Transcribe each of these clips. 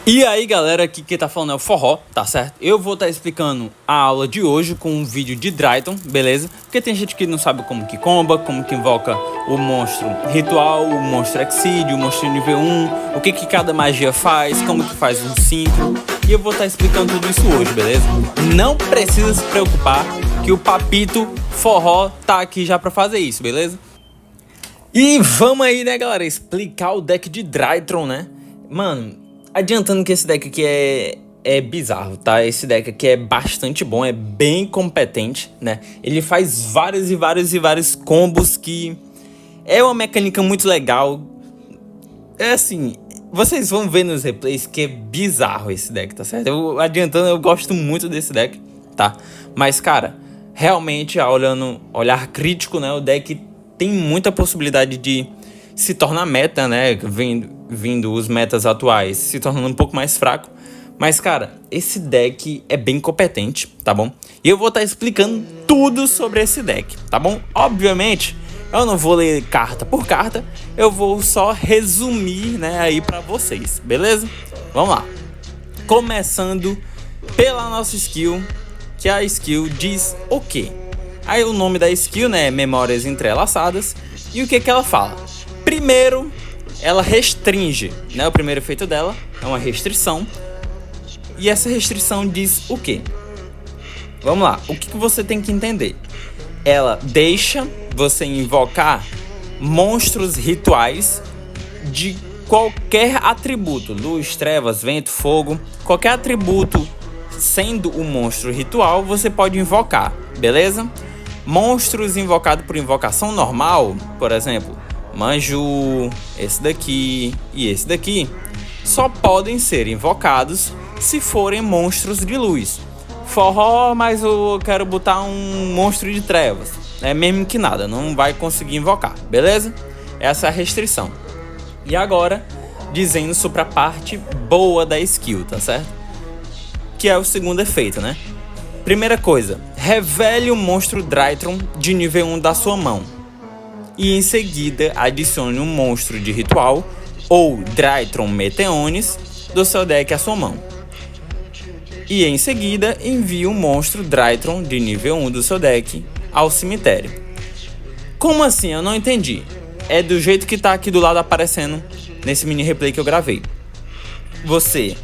E aí galera, aqui quem tá falando é o Forró, tá certo? Eu vou estar explicando a aula de hoje com um vídeo de Drytron, beleza? Porque tem gente que não sabe como que comba, como que invoca o monstro ritual, o monstro Exceed, o monstro nível 1, o que cada magia faz, como que faz um síncro. E eu vou estar explicando tudo isso hoje, beleza? Não precisa se preocupar que o Papito Forró tá aqui já pra fazer isso, beleza? E vamos aí, né galera, explicar o deck de Drytron, né? Mano, adiantando que esse deck aqui é bizarro, tá? Esse deck aqui é bastante bom, é bem competente, né? Ele faz vários combos que é uma mecânica muito legal. É assim, vocês vão ver nos replays que é bizarro esse deck, tá certo? Adiantando, eu gosto muito desse deck, tá? Mas, cara, realmente, olhar crítico, né? O deck tem muita possibilidade de se tornar meta, né? Vindo os metas atuais se tornando um pouco mais fraco. Mas, cara, esse deck é bem competente, tá bom? E eu vou estar explicando tudo sobre esse deck, tá bom? Obviamente, eu não vou ler carta por carta, eu vou só resumir, né, aí pra vocês, beleza? Vamos lá. Começando pela nossa skill, que a skill diz o quê? Aí o nome da skill, né, é Memórias Entrelaçadas. E o que ela fala? Primeiro, ela restringe, né? O primeiro efeito dela é uma restrição. E essa restrição diz o quê? Vamos lá, o que você tem que entender? Ela deixa você invocar monstros rituais de qualquer atributo, luz, trevas, vento, fogo, qualquer atributo sendo um monstro ritual, você pode invocar, beleza? Monstros invocados por invocação normal, por exemplo, Manju, esse daqui e esse daqui, só podem ser invocados se forem monstros de luz. Forró, mas eu quero botar um monstro de trevas. É mesmo que nada, não vai conseguir invocar, beleza? Essa é a restrição. E agora, dizendo sobre a parte boa da skill, tá certo? Que é o segundo efeito, né? Primeira coisa, revele o monstro Drytron de nível 1 da sua mão. E em seguida adicione um monstro de ritual ou Drytron Meteonis do seu deck à sua mão. E em seguida envie um monstro Drytron de nível 1 do seu deck ao cemitério. Como assim? Eu não entendi. É do jeito que tá aqui do lado aparecendo nesse mini replay que eu gravei. Você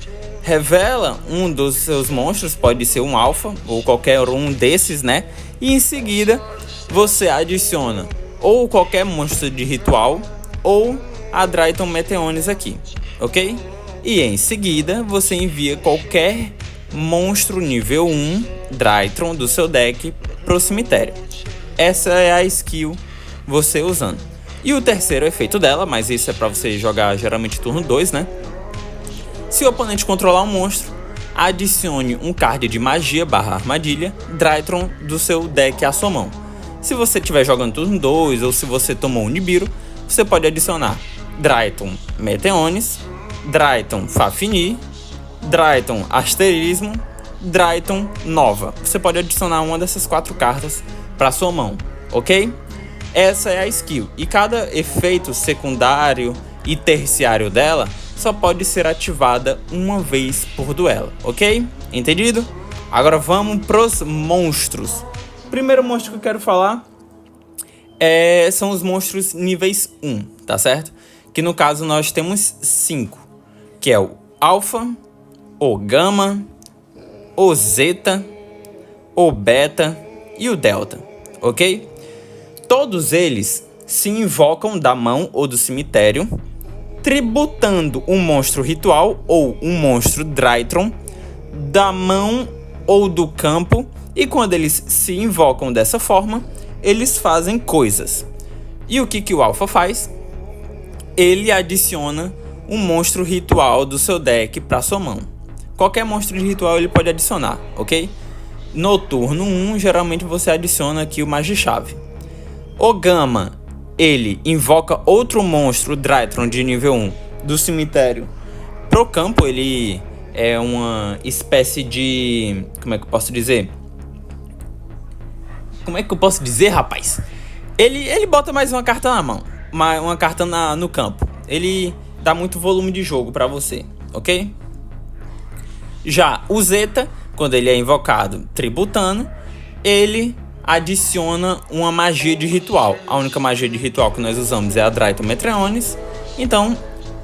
revela um dos seus monstros, pode ser um alpha ou qualquer um desses, né? E em seguida você adiciona ou qualquer monstro de ritual ou a Drytron Meteonis aqui, ok? E em seguida você envia qualquer monstro nível 1 Drytron do seu deck pro cemitério. Essa é a skill você usando. E o terceiro efeito dela, mas isso é para você jogar geralmente turno 2, né? Se o oponente controlar um monstro, adicione um card de magia / armadilha Drytron do seu deck à sua mão. Se você estiver jogando turno 2 ou se você tomou um Nibiru, você pode adicionar Drytron Meteonis, Drytron Fafnir, Drytron Asterismo, Drytron Nova. Você pode adicionar uma dessas 4 cartas para sua mão, ok? Essa é a skill. E cada efeito secundário e terciário dela só pode ser ativada uma vez por duelo, ok? Entendido? Agora vamos pros monstros. O primeiro monstro que eu quero falar são os monstros níveis 1, tá certo? Que no caso nós temos 5, que é o Alpha, o Gama, o Zeta, o Beta e o Delta, ok? Todos eles se invocam da mão ou do cemitério, tributando um monstro ritual ou um monstro Drytron da mão ou do campo, e quando eles se invocam dessa forma, eles fazem coisas. E o que o Alpha faz? Ele adiciona um monstro ritual do seu deck para sua mão. Qualquer monstro de ritual ele pode adicionar, ok? No turno 1, geralmente você adiciona aqui o Magichave. O Gama, ele invoca outro monstro Drytron de nível 1 do cemitério pro campo. Ele é uma espécie de... Como é que eu posso dizer? Rapaz? Ele bota mais uma carta na mão, uma carta no campo. Ele dá muito volume de jogo pra você, ok? Já o Zeta, quando ele é invocado tributando, ele adiciona uma magia de ritual. A única magia de ritual que nós usamos é a Dryton Metreonis, então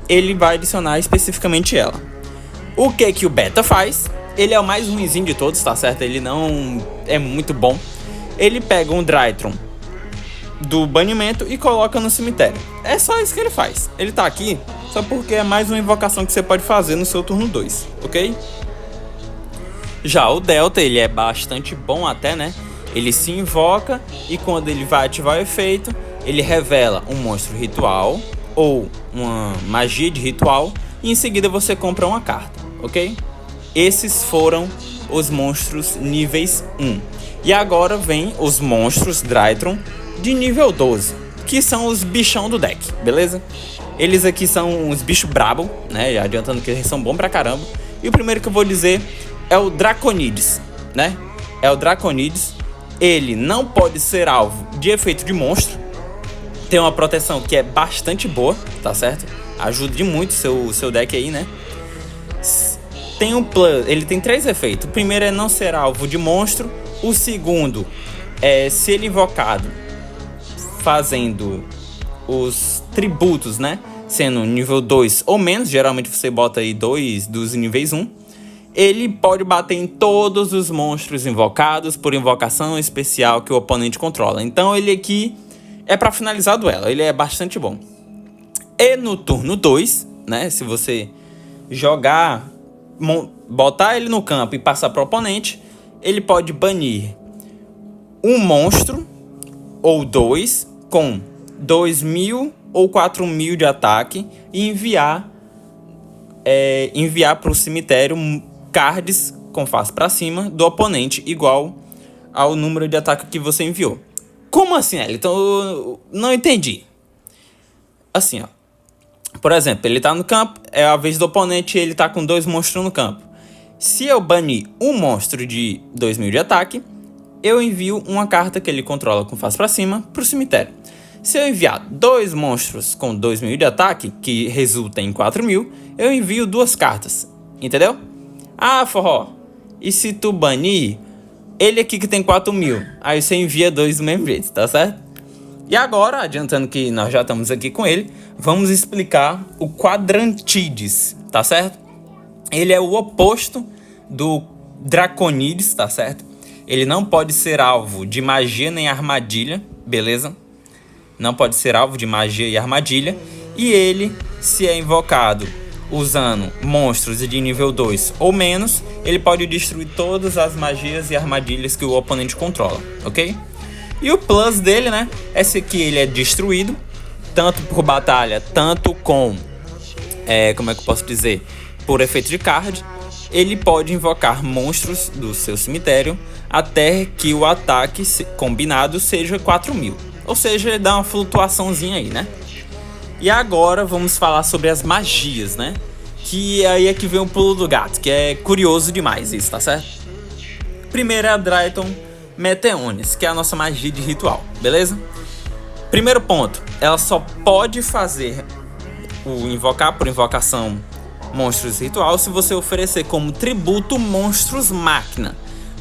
ele vai adicionar especificamente ela. O que o Beta faz? Ele é o mais ruinzinho de todos, tá certo? Ele não é muito bom. Ele pega um Drytron do banimento e coloca no cemitério. É só isso que ele faz. Ele tá aqui só porque é mais uma invocação que você pode fazer no seu turno 2, ok? Já o Delta, ele é bastante bom até, né? Ele se invoca e quando ele vai ativar o efeito, ele revela um monstro ritual ou uma magia de ritual e em seguida você compra uma carta, ok? Esses foram os monstros níveis 1. E agora vem os monstros Drytron de nível 12, que são os bichão do deck, beleza? Eles aqui são uns bichos brabo, né? Adiantando que eles são bons pra caramba. E o primeiro que eu vou dizer é o Draconides, né? É o Draconides. Ele não pode ser alvo de efeito de monstro. Tem uma proteção que é bastante boa, tá certo? Ajuda de muito o seu deck aí, né? Tem um plus, ele tem 3 efeitos. O primeiro é não ser alvo de monstro. O segundo é se ele invocado fazendo os tributos, né? Sendo nível 2 ou menos, geralmente você bota aí 2 dos níveis 1. Ele pode bater em todos os monstros invocados por invocação especial que o oponente controla. Então ele aqui é para finalizar o duelo, ele é bastante bom. E no turno 2, né? Se você jogar, botar ele no campo e passar para o oponente, ele pode banir um monstro ou 2 com 2.000 ou 4.000 de ataque e enviar para o cemitério cards com face para cima do oponente igual ao número de ataque que você enviou. Como assim, Elton? Eu não entendi. Assim, ó. Por exemplo, ele tá no campo, é a vez do oponente, ele tá com 2 monstros no campo. Se eu banir um monstro de 2.000 de ataque, eu envio uma carta que ele controla com face para cima pro cemitério. Se eu enviar 2 monstros com 2.000 de ataque, que resulta em 4.000, eu envio 2 cartas. Entendeu? Ah, Forró, e se tu banir ele aqui que tem 4.000? Aí você envia 2 do mesmo jeito, tá certo? E agora, adiantando que nós já estamos aqui com ele, vamos explicar o Quadrantides, tá certo? Ele é o oposto do Draconides, tá certo? Ele não pode ser alvo de magia nem armadilha, beleza? Não pode ser alvo de magia e armadilha. E ele, se é invocado usando monstros de nível 2 ou menos, ele pode destruir todas as magias e armadilhas que o oponente controla, ok? E o plus dele, né, é que ele é destruído, tanto por batalha, tanto com, como é que eu posso dizer, por efeito de card. Ele pode invocar monstros do seu cemitério até que o ataque combinado seja 4.000. Ou seja, ele dá uma flutuaçãozinha aí, né? E agora vamos falar sobre as magias, né? Que aí é que vem o pulo do gato, que é curioso demais isso, tá certo? Primeiro é a Dryton Metreonis, que é a nossa magia de ritual, beleza? Primeiro ponto, ela só pode fazer o invocar por invocação monstros ritual se você oferecer como tributo monstros máquina.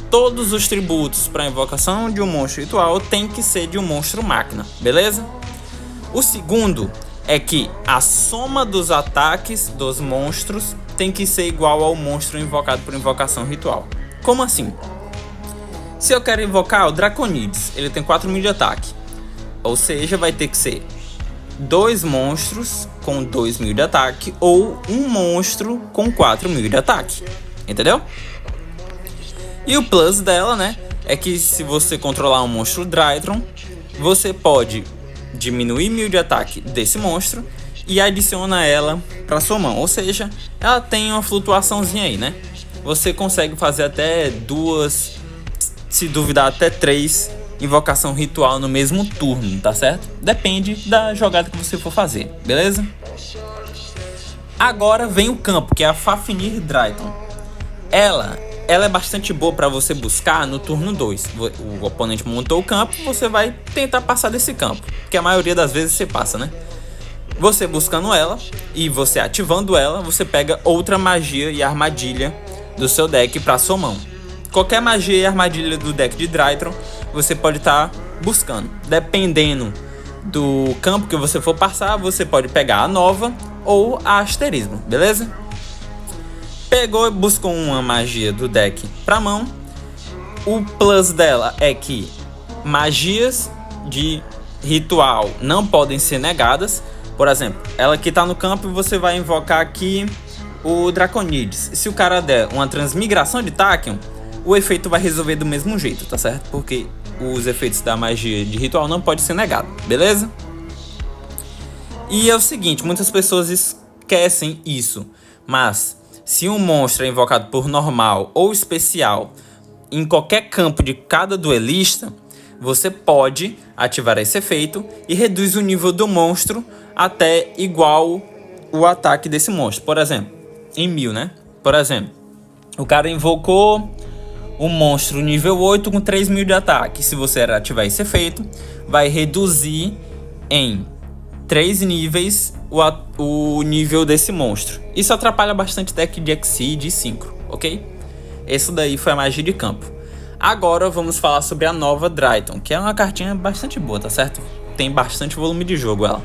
Todos os tributos para invocação de um monstro ritual tem que ser de um monstro máquina, beleza? O segundo é que a soma dos ataques dos monstros tem que ser igual ao monstro invocado por invocação ritual. Como assim? Se eu quero invocar o Draconides, ele tem 4.000 de ataque. Ou seja, vai ter que ser 2 monstros com 2.000 de ataque ou um monstro com 4.000 de ataque. Entendeu? E o plus dela, né, é que se você controlar um monstro Drytron, você pode diminuir 1.000 de ataque desse monstro e adiciona ela para sua mão. Ou seja, ela tem uma flutuaçãozinha aí, né? Você consegue fazer até 2, se duvidar até 3 invocação ritual no mesmo turno, tá certo? Depende da jogada que você for fazer, beleza? Agora vem o campo, que é a Fafnir Drytron. Ela é bastante boa para você buscar no turno 2. O oponente montou o campo, você vai tentar passar desse campo, que a maioria das vezes você passa, né? Você buscando ela e você ativando ela, você pega outra magia e armadilha do seu deck para sua mão. Qualquer magia e armadilha do deck de Drytron você pode estar buscando. Dependendo do campo que você for passar, você pode pegar a nova ou a asterismo, beleza? Pegou e buscou uma magia do deck pra mão. O plus dela é que magias de ritual não podem ser negadas. Por exemplo, ela que tá no campo, você vai invocar aqui o Draconides. Se o cara der uma transmigração de Tachyon, o efeito vai resolver do mesmo jeito, tá certo? Porque os efeitos da magia de ritual não podem ser negados, beleza? E é o seguinte, muitas pessoas esquecem isso, mas se um monstro é invocado por normal ou especial em qualquer campo de cada duelista, você pode ativar esse efeito e reduz o nível do monstro até igual o ataque desse monstro. Por exemplo, em 1000, né? Por exemplo, o cara invocou um monstro nível 8 com 3000 de ataque. Se você ativar esse efeito, vai reduzir em 3 níveis o nível desse monstro. Isso atrapalha bastante deck de Exceed e Synchro, ok? Esse daí foi a magia de campo. Agora vamos falar sobre a nova Drytron, que é uma cartinha bastante boa, tá certo? Tem bastante volume de jogo ela.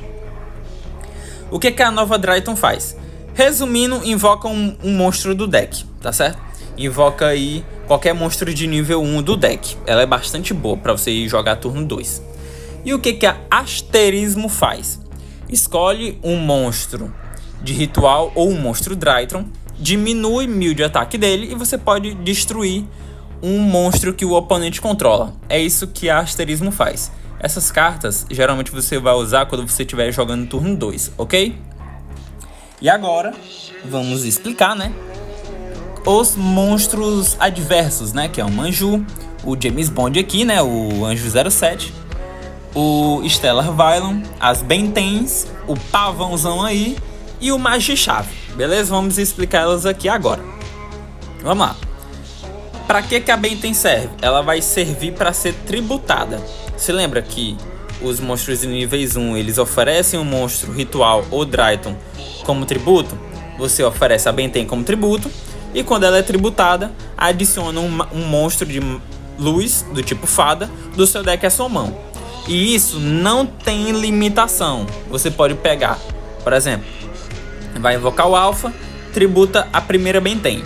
O que a nova Drytron faz? Resumindo, invoca um monstro do deck, tá certo? Invoca aí qualquer monstro de nível 1 do deck. Ela é bastante boa para você ir jogar turno 2. E o que a asterismo faz? Escolhe um monstro de ritual ou um monstro Drytron, diminui 1000 de ataque dele e você pode destruir um monstro que o oponente controla. É isso que a asterismo faz. Essas cartas geralmente você vai usar quando você estiver jogando turno 2, ok? E agora vamos explicar, né? Os monstros adversos, né? Que é o Manju, o James Bond aqui, né? O Anjo 07, o Stellar Vylon, as Bentens, o Pavãozão aí e o Magichave, beleza? Vamos explicar elas aqui agora. Vamos lá. Para que a Benten serve? Ela vai servir para ser tributada. Se lembra que os monstros de níveis 1 eles oferecem um monstro ritual ou Drytron como tributo? Você oferece a Benten como tributo e quando ela é tributada, adiciona um monstro de luz do tipo fada do seu deck à sua mão. E isso não tem limitação. Você pode pegar, por exemplo, vai invocar o Alpha, tributa a primeira Benten.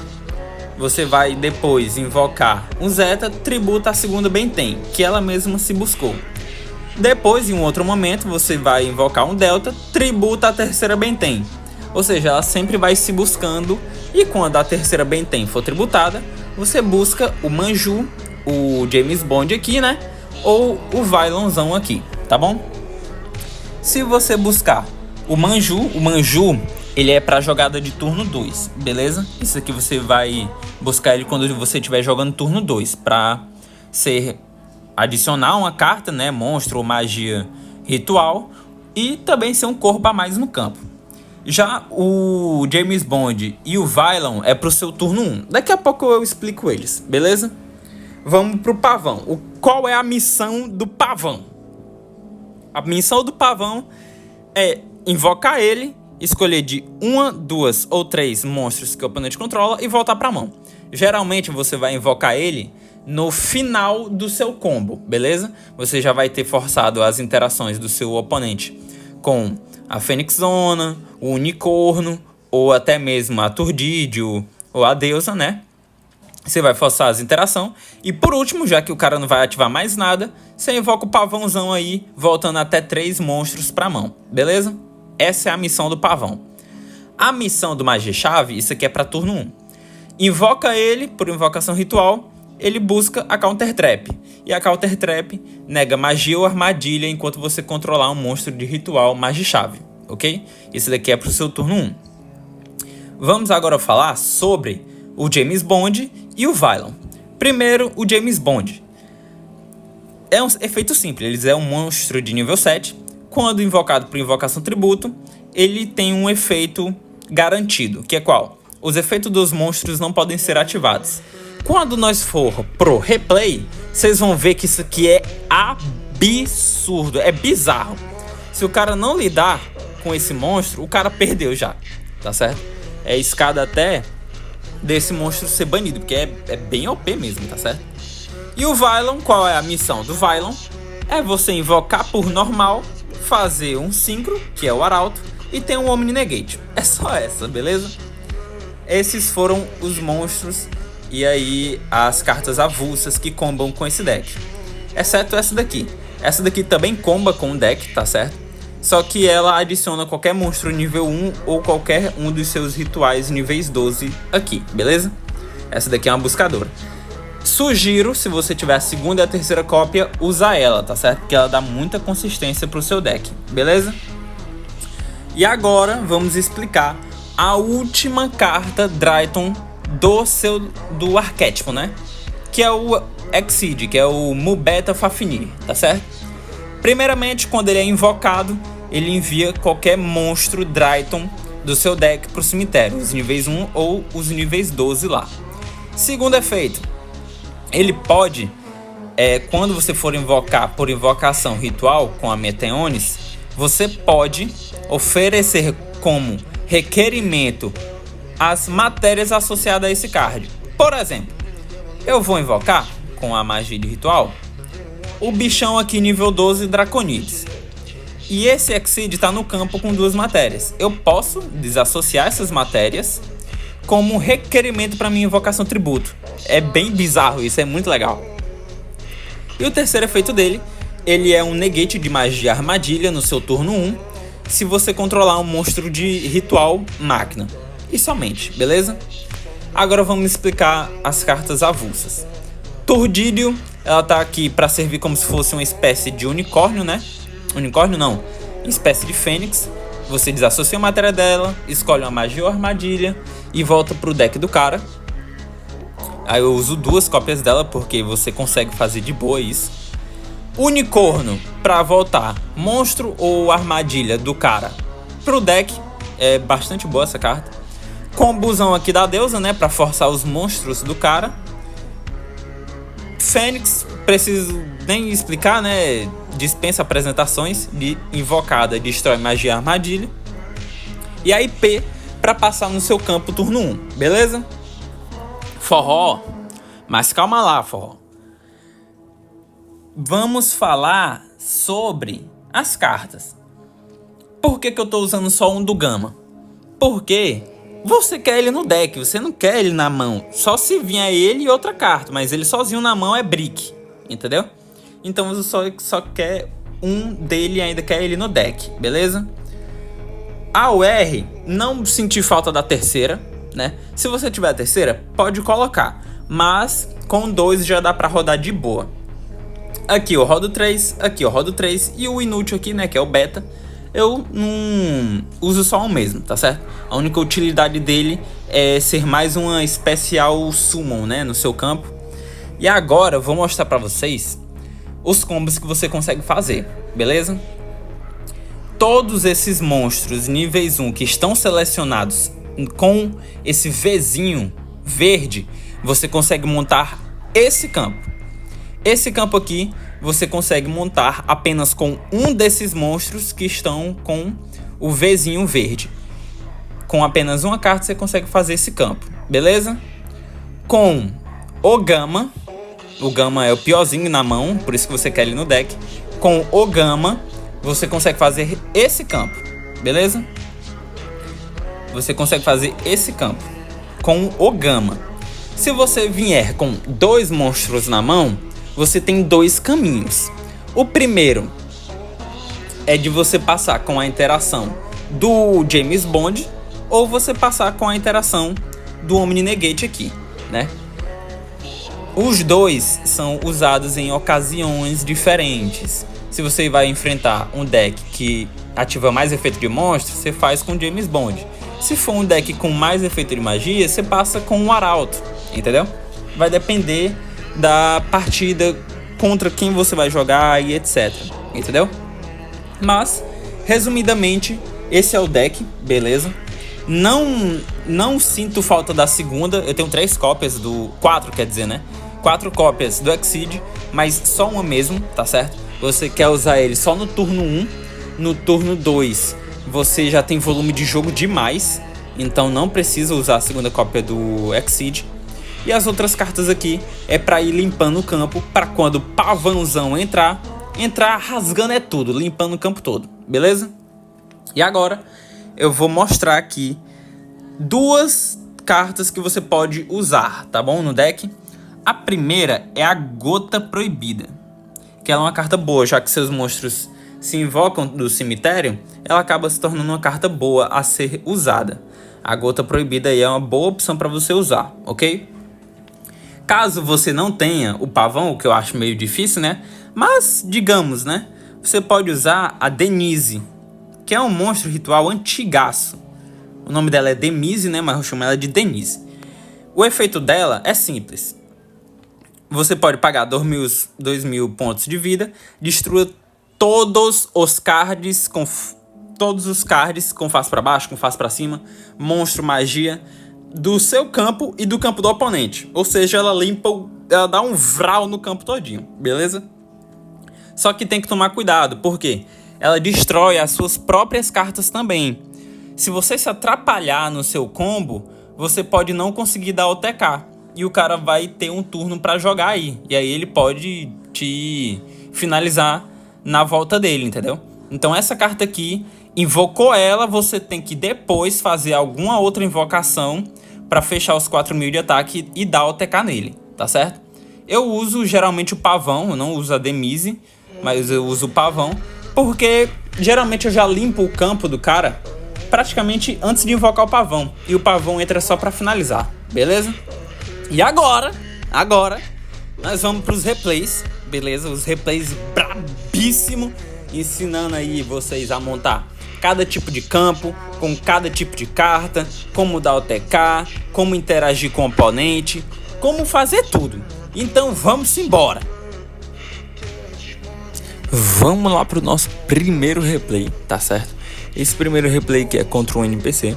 Você vai depois invocar um Zeta, tributa a segunda Benten, que ela mesma se buscou. Depois, em um outro momento, você vai invocar um Delta, tributa a terceira Benten. Ou seja, ela sempre vai se buscando. E quando a terceira Benten for tributada, você busca o Manju, o James Bond aqui, né? Ou o Vylonzão aqui, tá bom? Se você buscar o Manju ele é para jogada de turno 2, beleza? Isso aqui você vai buscar ele quando você estiver jogando turno 2, para ser adicionar uma carta, né, monstro ou magia ritual, e também ser um corpo a mais no campo. Já o James Bond e o Vylon é pro seu turno 1. Daqui a pouco eu explico eles, beleza? Vamos pro Pavão. Qual é a missão do Pavão? A missão do Pavão é invocar ele, escolher de 1, 2 ou 3 monstros que o oponente controla e voltar pra mão. Geralmente você vai invocar ele no final do seu combo, beleza? Você já vai ter forçado as interações do seu oponente com a Fênix Zona, o Unicorno, ou até mesmo a Turdídio ou a Deusa, né? Você vai forçar as interações. E por último, já que o cara não vai ativar mais nada, você invoca o Pavãozão aí, voltando até 3 monstros pra mão, beleza? Essa é a missão do Pavão. A missão do Magichave, isso aqui é pra turno 1. Invoca ele por invocação ritual, ele busca a Counter Trap. E a Counter Trap nega magia ou armadilha enquanto você controlar um monstro de ritual Magichave, ok? Isso daqui é pro seu turno 1. Vamos agora falar sobre o James Bond e o Vylon. Primeiro, o James Bond. É um efeito simples, ele é um monstro de nível 7. Quando invocado por invocação tributo, ele tem um efeito garantido, que é qual? Os efeitos dos monstros não podem ser ativados. Quando nós for pro replay, vocês vão ver que isso aqui é absurdo, é bizarro. Se o cara não lidar com esse monstro, o cara perdeu já, tá certo? É escada até desse monstro ser banido, porque é bem OP mesmo, tá certo? E o Vylon, qual é a missão do Vylon? É você invocar por normal, fazer um Synchro, que é o Arauto, e tem um Omni Negate. É só essa, beleza? Esses foram os monstros e aí as cartas avulsas que combam com esse deck. Exceto essa daqui. Essa daqui também comba com o deck, tá certo? Só que ela adiciona qualquer monstro nível 1 ou qualquer um dos seus rituais níveis 12 aqui, beleza? Essa daqui é uma buscadora. Sugiro, se você tiver a segunda e a terceira cópia, usar ela, tá certo? Porque ela dá muita consistência pro seu deck, beleza? E agora vamos explicar a última carta Drayton do arquétipo, né? Que é o Exceed, que é o Mubeta Fafnir, tá certo? Primeiramente, quando ele é invocado, ele envia qualquer monstro Drayton do seu deck pro cemitério, os níveis 1 ou os níveis 12 lá. Segundo efeito, ele pode, quando você for invocar por invocação ritual com a Meteonis, você pode oferecer como requerimento as matérias associadas a esse card. Por exemplo, eu vou invocar com a magia de ritual o bichão aqui nível 12 Draconides. E esse Exceed está no campo com duas matérias. Eu posso desassociar essas matérias como requerimento para minha invocação tributo. É bem bizarro isso, é muito legal. E o terceiro efeito dele, ele é um negate de magia armadilha no seu turno 1, se você controlar um monstro de ritual máquina. E somente, beleza? Agora vamos explicar as cartas avulsas. Tordídio, ela tá aqui para servir como se fosse uma espécie de unicórnio, né? Unicórnio não, espécie de fênix. Você desassocia a matéria dela, escolhe uma magia ou armadilha e volta pro deck do cara. Aí eu uso duas cópias dela porque você consegue fazer de boa isso. Unicórnio, para voltar monstro ou armadilha do cara pro deck. É bastante boa essa carta. Combusão aqui da deusa, né, para forçar os monstros do cara. Fênix, preciso nem explicar, né? Dispensa apresentações. De invocada, destrói magia armadilha. E a IP para passar no seu campo turno 1, beleza? Forró, mas calma lá, forró. Vamos falar sobre as cartas. Por que eu tô usando só um do Gama? Porque você quer ele no deck, você não quer ele na mão. Só se vier ele e outra carta, mas ele sozinho na mão é brick, entendeu? Então você só quer um dele e ainda quer ele no deck, beleza? A UR, não senti falta da terceira, né? Se você tiver a terceira, pode colocar, mas com 2 já dá pra rodar de boa. Aqui eu rodo 3, aqui eu rodo 3 e o inútil aqui, né, que é o beta, eu não uso só um mesmo, tá certo? A única utilidade dele é ser mais uma especial summon, né, no seu campo. E agora eu vou mostrar pra vocês os combos que você consegue fazer, beleza? Todos esses monstros níveis 1 que estão selecionados com esse Vzinho verde, você consegue montar esse campo. Esse campo aqui você consegue montar apenas com um desses monstros que estão com o Vzinho verde. Com apenas uma carta você consegue fazer esse campo, beleza? Com o Gama é o piorzinho na mão, por isso que você quer ele no deck. Com o Gama você consegue fazer esse campo, beleza? Você consegue fazer esse campo com o Gama. Se você vier com 2 monstros na mão, você tem 2 caminhos. O primeiro é de você passar com a interação do James Bond ou você passar com a interação do Omni Negate aqui, né? Os dois são usados em ocasiões diferentes. Se você vai enfrentar um deck que ativa mais efeito de monstro, você faz com James Bond. Se for um deck com mais efeito de magia, você passa com o Arauto, entendeu? Vai depender da partida, contra quem você vai jogar e etc, entendeu? Mas, resumidamente, esse é o deck, beleza? Não sinto falta da segunda. Eu tenho 3 cópias do... 4, quer dizer, né? 4 cópias do Exceed, mas só uma mesmo, tá certo? Você quer usar ele só no turno 1. No turno 2, você já tem volume de jogo demais. então não precisa usar a segunda cópia do Exceed. E as outras cartas aqui é para ir limpando o campo, para quando o pavãozão entrar rasgando tudo, limpando o campo todo, beleza? E agora eu vou mostrar aqui duas cartas que você pode usar, tá bom, no deck. A primeira é a Gota Proibida, que ela é uma carta boa, já que seus monstros se invocam do cemitério, ela acaba se tornando uma carta boa a ser usada. A Gota Proibida aí é uma boa opção para você usar, ok? Caso você não tenha o pavão, o que eu acho meio difícil, né? Mas, digamos, né? Você pode usar a Denise, que é um monstro ritual antigaço. O nome dela é Demise, né? Mas eu chamo ela de Denise. O efeito dela é simples. Você pode pagar 2.000 pontos de vida, destrua todos os cards com face para baixo, com face para cima, monstro, magia, do seu campo e do campo do oponente. Ou seja, ela dá um vral no campo todinho, beleza? Só que tem que tomar cuidado, porque ela destrói as suas próprias cartas também. Se você se atrapalhar no seu combo, você pode não conseguir dar o TK. E o cara vai ter um turno pra jogar aí. E aí ele pode te finalizar na volta dele, entendeu? Então essa carta aqui, invocou ela, você tem que depois fazer alguma outra invocação para fechar os 4.000 de ataque e dar o TK nele, tá certo? Eu uso geralmente o pavão, eu não uso a Demise, mas eu uso o pavão, porque geralmente eu já limpo o campo do cara praticamente antes de invocar o pavão, e o pavão entra só para finalizar, beleza? E agora nós vamos para os replays, beleza? Os replays brabíssimo, ensinando aí vocês a montar cada tipo de campo, com cada tipo de carta, como dar o TK, como interagir com o oponente, como fazer tudo. Então vamos embora. Vamos lá pro nosso primeiro replay, tá certo? Esse primeiro replay que é contra um NPC.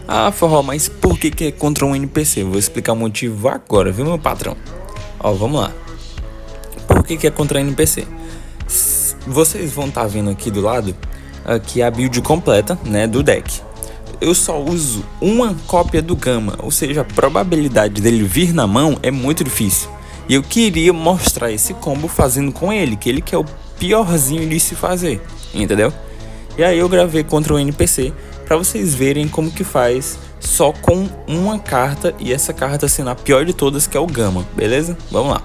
Ah, Forró, mas por que é contra um NPC? Vou explicar o motivo agora, viu, meu patrão? Ó, vamos lá. Por que é contra um NPC? Vocês vão estar vendo aqui do lado aqui a build completa, né, do deck. Eu só uso uma cópia do Gama, ou seja, a probabilidade dele vir na mão é muito difícil. E eu queria mostrar esse combo fazendo com ele, que é o piorzinho de se fazer, entendeu? E aí eu gravei contra o NPC para vocês verem como que faz só com uma carta, e essa carta sendo a pior de todas, que é o Gama, beleza? Vamos lá.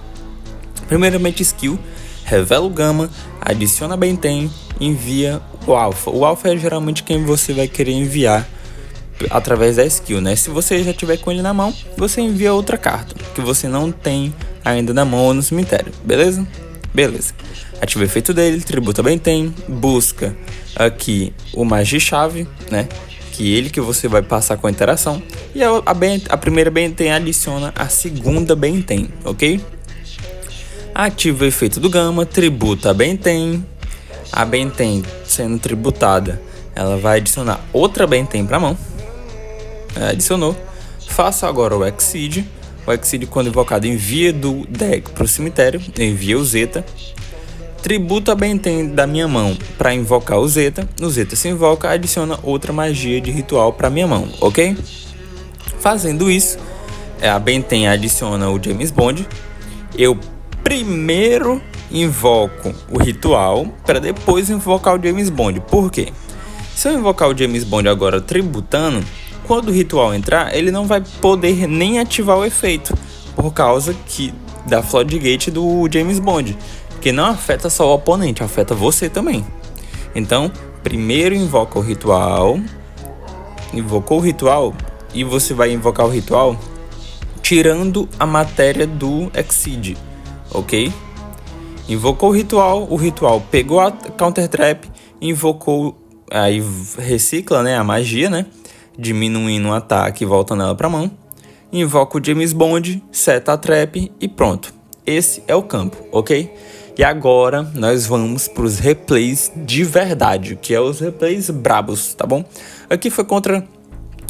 Primeiramente, skill, revela o Gama, adiciona Benten, envia o Alpha. O Alpha é geralmente quem você vai querer enviar através da skill, né? Se você já tiver com ele na mão, você envia outra carta que você não tem ainda na mão ou no cemitério, beleza? Beleza. Ativa o efeito dele, tributa Benten, busca aqui o Magi-Chave, né? Que você vai passar com a interação. E a primeira Benten adiciona a segunda Benten, ok? Ativa o efeito do Gama, tributa a Benten. A Benten sendo tributada, ela vai adicionar outra Benten para a mão. Adicionou. Faça agora o Exceed. O Exceed, quando invocado, envia do deck para o cemitério, envia o Zeta. Tributa a Benten da minha mão para invocar o Zeta. O Zeta se invoca, adiciona outra magia de ritual para minha mão, ok? Fazendo isso, a Benten adiciona o James Bond. Eu primeiro invoco o ritual para depois invocar o James Bond. Por quê? Se eu invocar o James Bond agora tributando, quando o ritual entrar, ele não vai poder nem ativar o efeito, por causa da Floodgate do James Bond, que não afeta só o oponente, afeta você também. Então, primeiro invoca o ritual, invocou o ritual, e você vai invocar o ritual tirando a matéria do Exceed, ok? Invocou o ritual pegou a Counter Trap, invocou, aí recicla, né, a magia, né, diminuindo o ataque e voltando ela pra mão. Invoca o James Bond, seta a trap e pronto. Esse é o campo, ok? E agora nós vamos para os replays de verdade, que é os replays brabos, tá bom? Aqui foi contra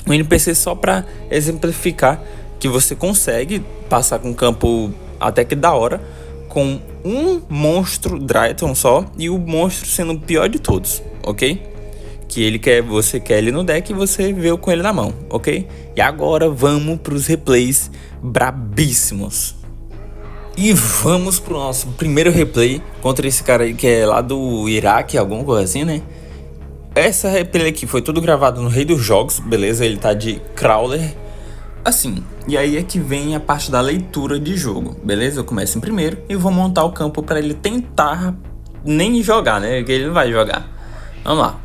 um NPC só para exemplificar que você consegue passar com um campo até que da hora, com um monstro Drytron só, e o monstro sendo o pior de todos, ok? que você quer ele no deck e você veio com ele na mão, ok? E agora vamos pros replays brabíssimos. E vamos pro nosso primeiro replay contra esse cara aí que é lá do Iraque, alguma coisa assim, né? Essa replay aqui foi tudo gravado no Rei dos Jogos, beleza? Ele tá de Crawler. Assim, e aí é que vem a parte da leitura de jogo, beleza? Eu começo em primeiro e vou montar o campo para ele tentar nem jogar, né? Porque ele não vai jogar. Vamos lá.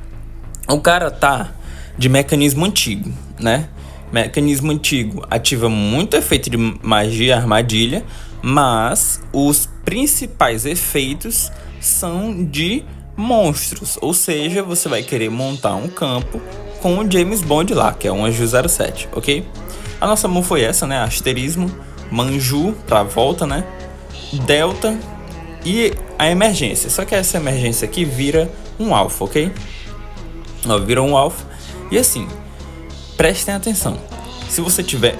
O cara tá de mecanismo antigo, né? Mecanismo antigo ativa muito efeito de magia, armadilha, mas os principais efeitos são de monstros. Ou seja, você vai querer montar um campo com o James Bond lá, que é um Anju 07, ok? A nossa mão foi essa, né? Asterismo, Manju pra volta, né? Delta e a emergência. Só que essa emergência aqui vira um alfa, ok? Ó, vira um alfa. E assim, prestem atenção. Se você tiver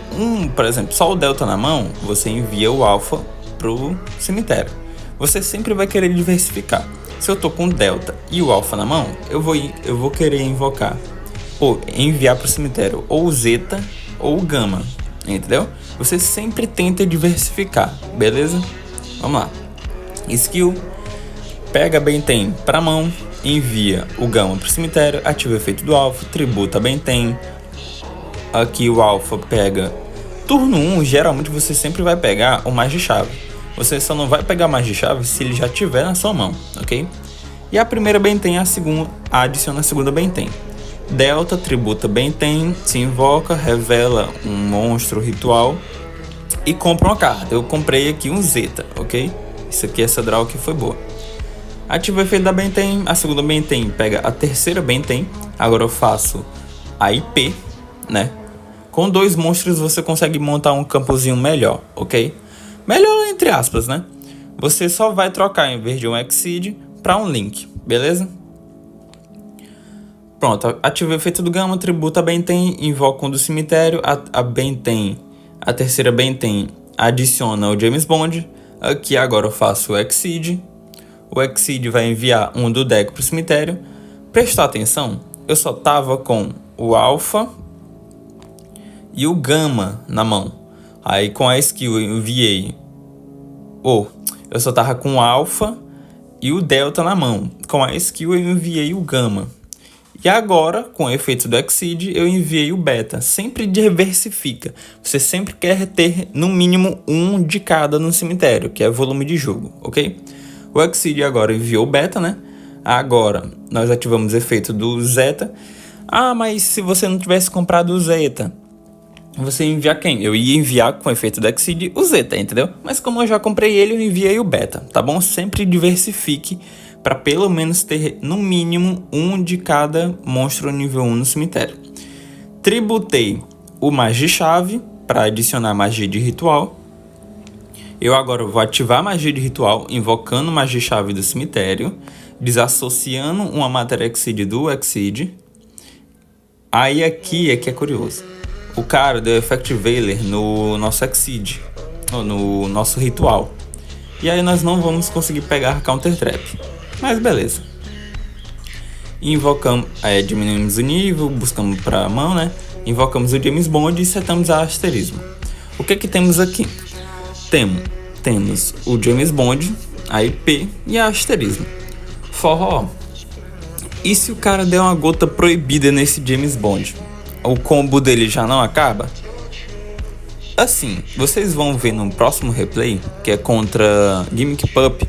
por exemplo, só o delta na mão, você envia o alfa pro cemitério. Você sempre vai querer diversificar. Se eu tô com o delta e o alfa na mão, eu vou querer invocar ou enviar pro cemitério ou o zeta ou o gama, entendeu? Você sempre tenta diversificar, beleza? Vamos lá. Skill, pega Benten pra mão, envia o gama pro cemitério, ativa o efeito do alfa, tributa Benten. Aqui o alfa pega turno 1, geralmente você sempre vai pegar o mais de chave. Você só não vai pegar mais de chave se ele já tiver na sua mão, ok? E a primeira Benten, a segunda, adiciona a segunda Benten. Delta, tributa Benten, se invoca, revela um monstro ritual e compra uma carta. Eu comprei aqui um Zeta, ok? Isso aqui, essa draw aqui foi boa. Ativa o efeito da Benten, a segunda Benten pega a terceira Benten. Agora eu faço a IP, né? Com 2 monstros você consegue montar um campozinho melhor, ok? Melhor entre aspas, né? Você só vai trocar em vez de um Exceed para um Link, beleza? Pronto, ativa o efeito do Gama, tributa a Benten, invoca um do cemitério, a Benten, a terceira Benten adiciona o James Bond. Aqui agora eu faço o Exceed. O Exceed vai enviar um do deck pro cemitério. Prestar atenção, eu só tava com o Alpha e o Gama na mão. Aí com a skill eu enviei... eu só tava com o Alpha e o Delta na mão. Com a skill eu enviei o Gama. E agora, com o efeito do Exceed, eu enviei o Beta. Sempre diversifica. Você sempre quer ter, no mínimo, um de cada no cemitério, que é volume de jogo, ok? O Exceed agora enviou o Beta, né? Agora, nós ativamos o efeito do Zeta. Ah, mas se você não tivesse comprado o Zeta, você ia enviar quem? Eu ia enviar com o efeito do Exceed o Zeta, entendeu? Mas como eu já comprei ele, eu enviei o Beta, tá bom? Sempre diversifique para pelo menos ter, no mínimo, um de cada monstro nível 1 no cemitério. Tributei o Magia-Chave para adicionar magia de ritual. Eu agora vou ativar a magia de ritual, invocando Magia-Chave do cemitério, desassociando uma matéria Exceed do Exceed. Aí aqui é que é curioso. O cara deu Effect Veiler no nosso Exceed, no nosso ritual. E aí nós não vamos conseguir pegar Counter Trap. Mas beleza. Invocamos, diminuímos o nível, buscamos para a mão, né? Invocamos o James Bond e setamos a asterismo. O que que temos aqui? Temos o James Bond, a IP e a asterismo. Forró. E se o cara der uma gota proibida nesse James Bond? O combo dele já não acaba? Assim, vocês vão ver no próximo replay, que é contra Gimmick Pup,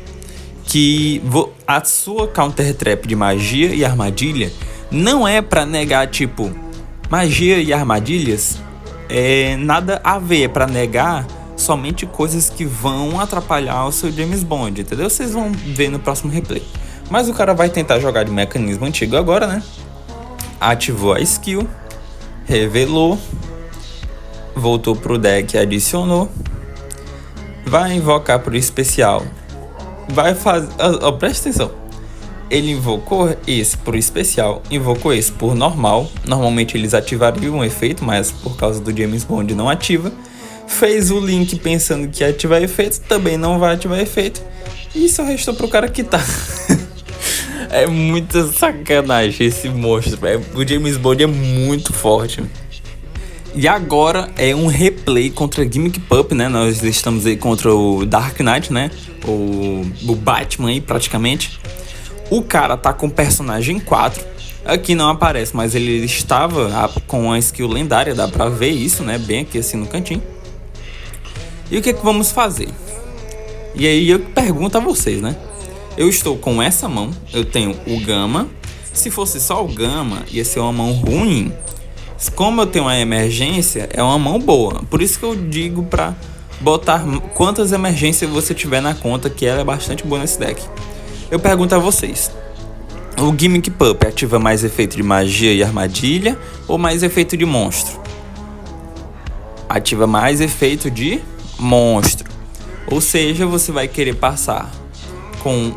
que a sua Counter Trap de magia e armadilha não é pra negar, tipo, magia e armadilhas nada a ver, é pra negar somente coisas que vão atrapalhar o seu James Bond, entendeu? Vocês vão ver no próximo replay. Mas o cara vai tentar jogar de mecanismo antigo agora, né? Ativou a skill, revelou, voltou pro deck e adicionou. Vai invocar pro especial. Vai fazer... presta atenção. Ele invocou esse por especial, invocou esse por normal. Normalmente eles ativariam um efeito, mas por causa do James Bond não ativa. Fez o link pensando que ia ativar efeito, também não vai ativar efeito. E só restou pro cara quitar. É muita sacanagem esse monstro. O James Bond é muito forte. E agora é um replay contra Gimmick Pup, né? Nós estamos aí contra o Dark Knight, né? O Batman aí, praticamente. O cara tá com personagem 4. Aqui não aparece, mas ele estava com a skill lendária. Dá pra ver isso, né? Bem aqui assim no cantinho. E o que vamos fazer? E aí eu pergunto a vocês, né? Eu estou com essa mão. Eu tenho o Gama. Se fosse só o Gama, ia ser uma mão ruim. Como eu tenho uma emergência, é uma mão boa. Por isso que eu digo pra botar quantas emergências você tiver na conta, que ela é bastante boa nesse deck. Eu pergunto a vocês: o Gimmick Pup ativa mais efeito de magia e armadilha ou mais efeito de monstro? Ativa mais efeito de monstro. Ou seja, você vai querer passar com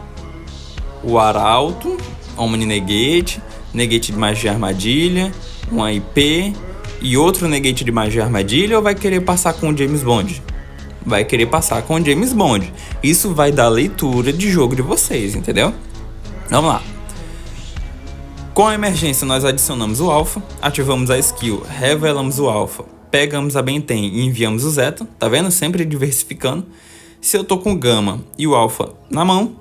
o Arauto, Omni Negate, Negate de magia e armadilha, um IP e outro negate de magia armadilha, ou vai querer passar com o James Bond? Vai querer passar com o James Bond. Isso vai dar leitura de jogo de vocês, entendeu? Vamos lá. Com a emergência nós adicionamos o Alpha, ativamos a skill, revelamos o Alpha, pegamos a Benten e enviamos o Zeta, tá vendo? Sempre diversificando. Se eu tô com o Gama e o Alpha na mão,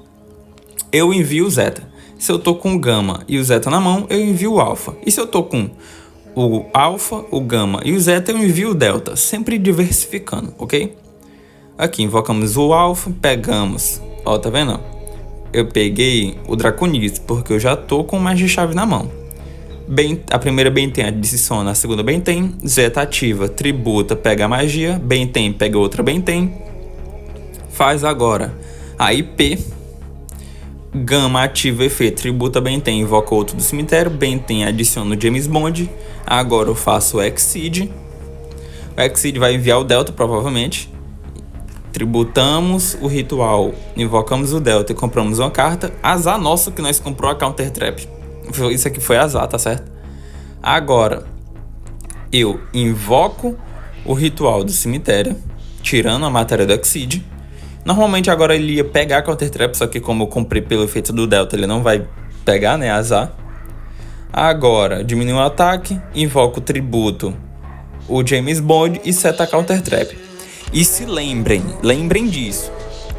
eu envio o Zeta. Se eu tô com o Gama e o Zeta na mão, eu envio o Alpha. E se eu tô com o Alpha, o Gama e o Zeta, eu envio o Delta. Sempre diversificando, ok? Aqui, invocamos o Alpha, pegamos... Ó, tá vendo? Eu peguei o Draconis, porque eu já tô com mais de chave na mão. A primeira Benten adiciona a segunda Benten. Zeta ativa, tributa, pega a magia. Benten pega outra Benten. Faz agora a IP... Gama ativa efeito, tributa Benten, invoca outro do cemitério. Benten adiciona o James Bond. Agora eu faço o Exceed. O Exceed vai enviar o Delta, provavelmente. Tributamos o ritual, invocamos o Delta e compramos uma carta. Azar nosso que nós comprou a Counter Trap. Isso aqui foi azar, tá certo? Agora eu invoco o ritual do cemitério, tirando a matéria do Exceed. Normalmente agora ele ia pegar a Counter Trap, só que como eu comprei pelo efeito do Delta, ele não vai pegar, né? Azar. Agora, diminui o ataque, invoca o tributo, o James Bond e seta a Counter Trap. E se lembrem disso.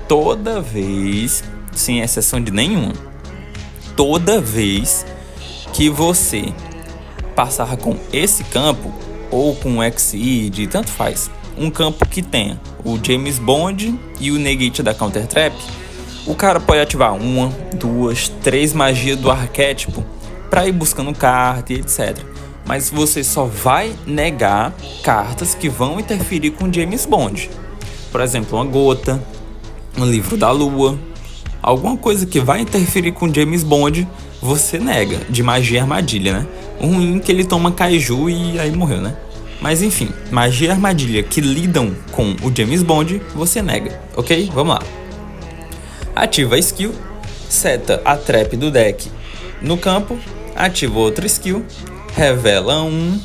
Toda vez, sem exceção de nenhuma, toda vez que você passar com esse campo, ou com o Exceed, tanto faz, um campo que tenha o James Bond e o negate da Counter Trap, o cara pode ativar 1, 2, 3 magias do arquétipo para ir buscando carta e etc. Mas você só vai negar cartas que vão interferir com James Bond. Por exemplo, uma gota, um livro da lua, alguma coisa que vai interferir com James Bond, você nega, de magia e armadilha, né? O ruim é que ele toma kaiju e aí morreu, né? Mas enfim, magia e armadilha que lidam com o James Bond, você nega, ok? Vamos lá. Ativa a skill, seta a trap do deck no campo, ativa outra skill, revela um,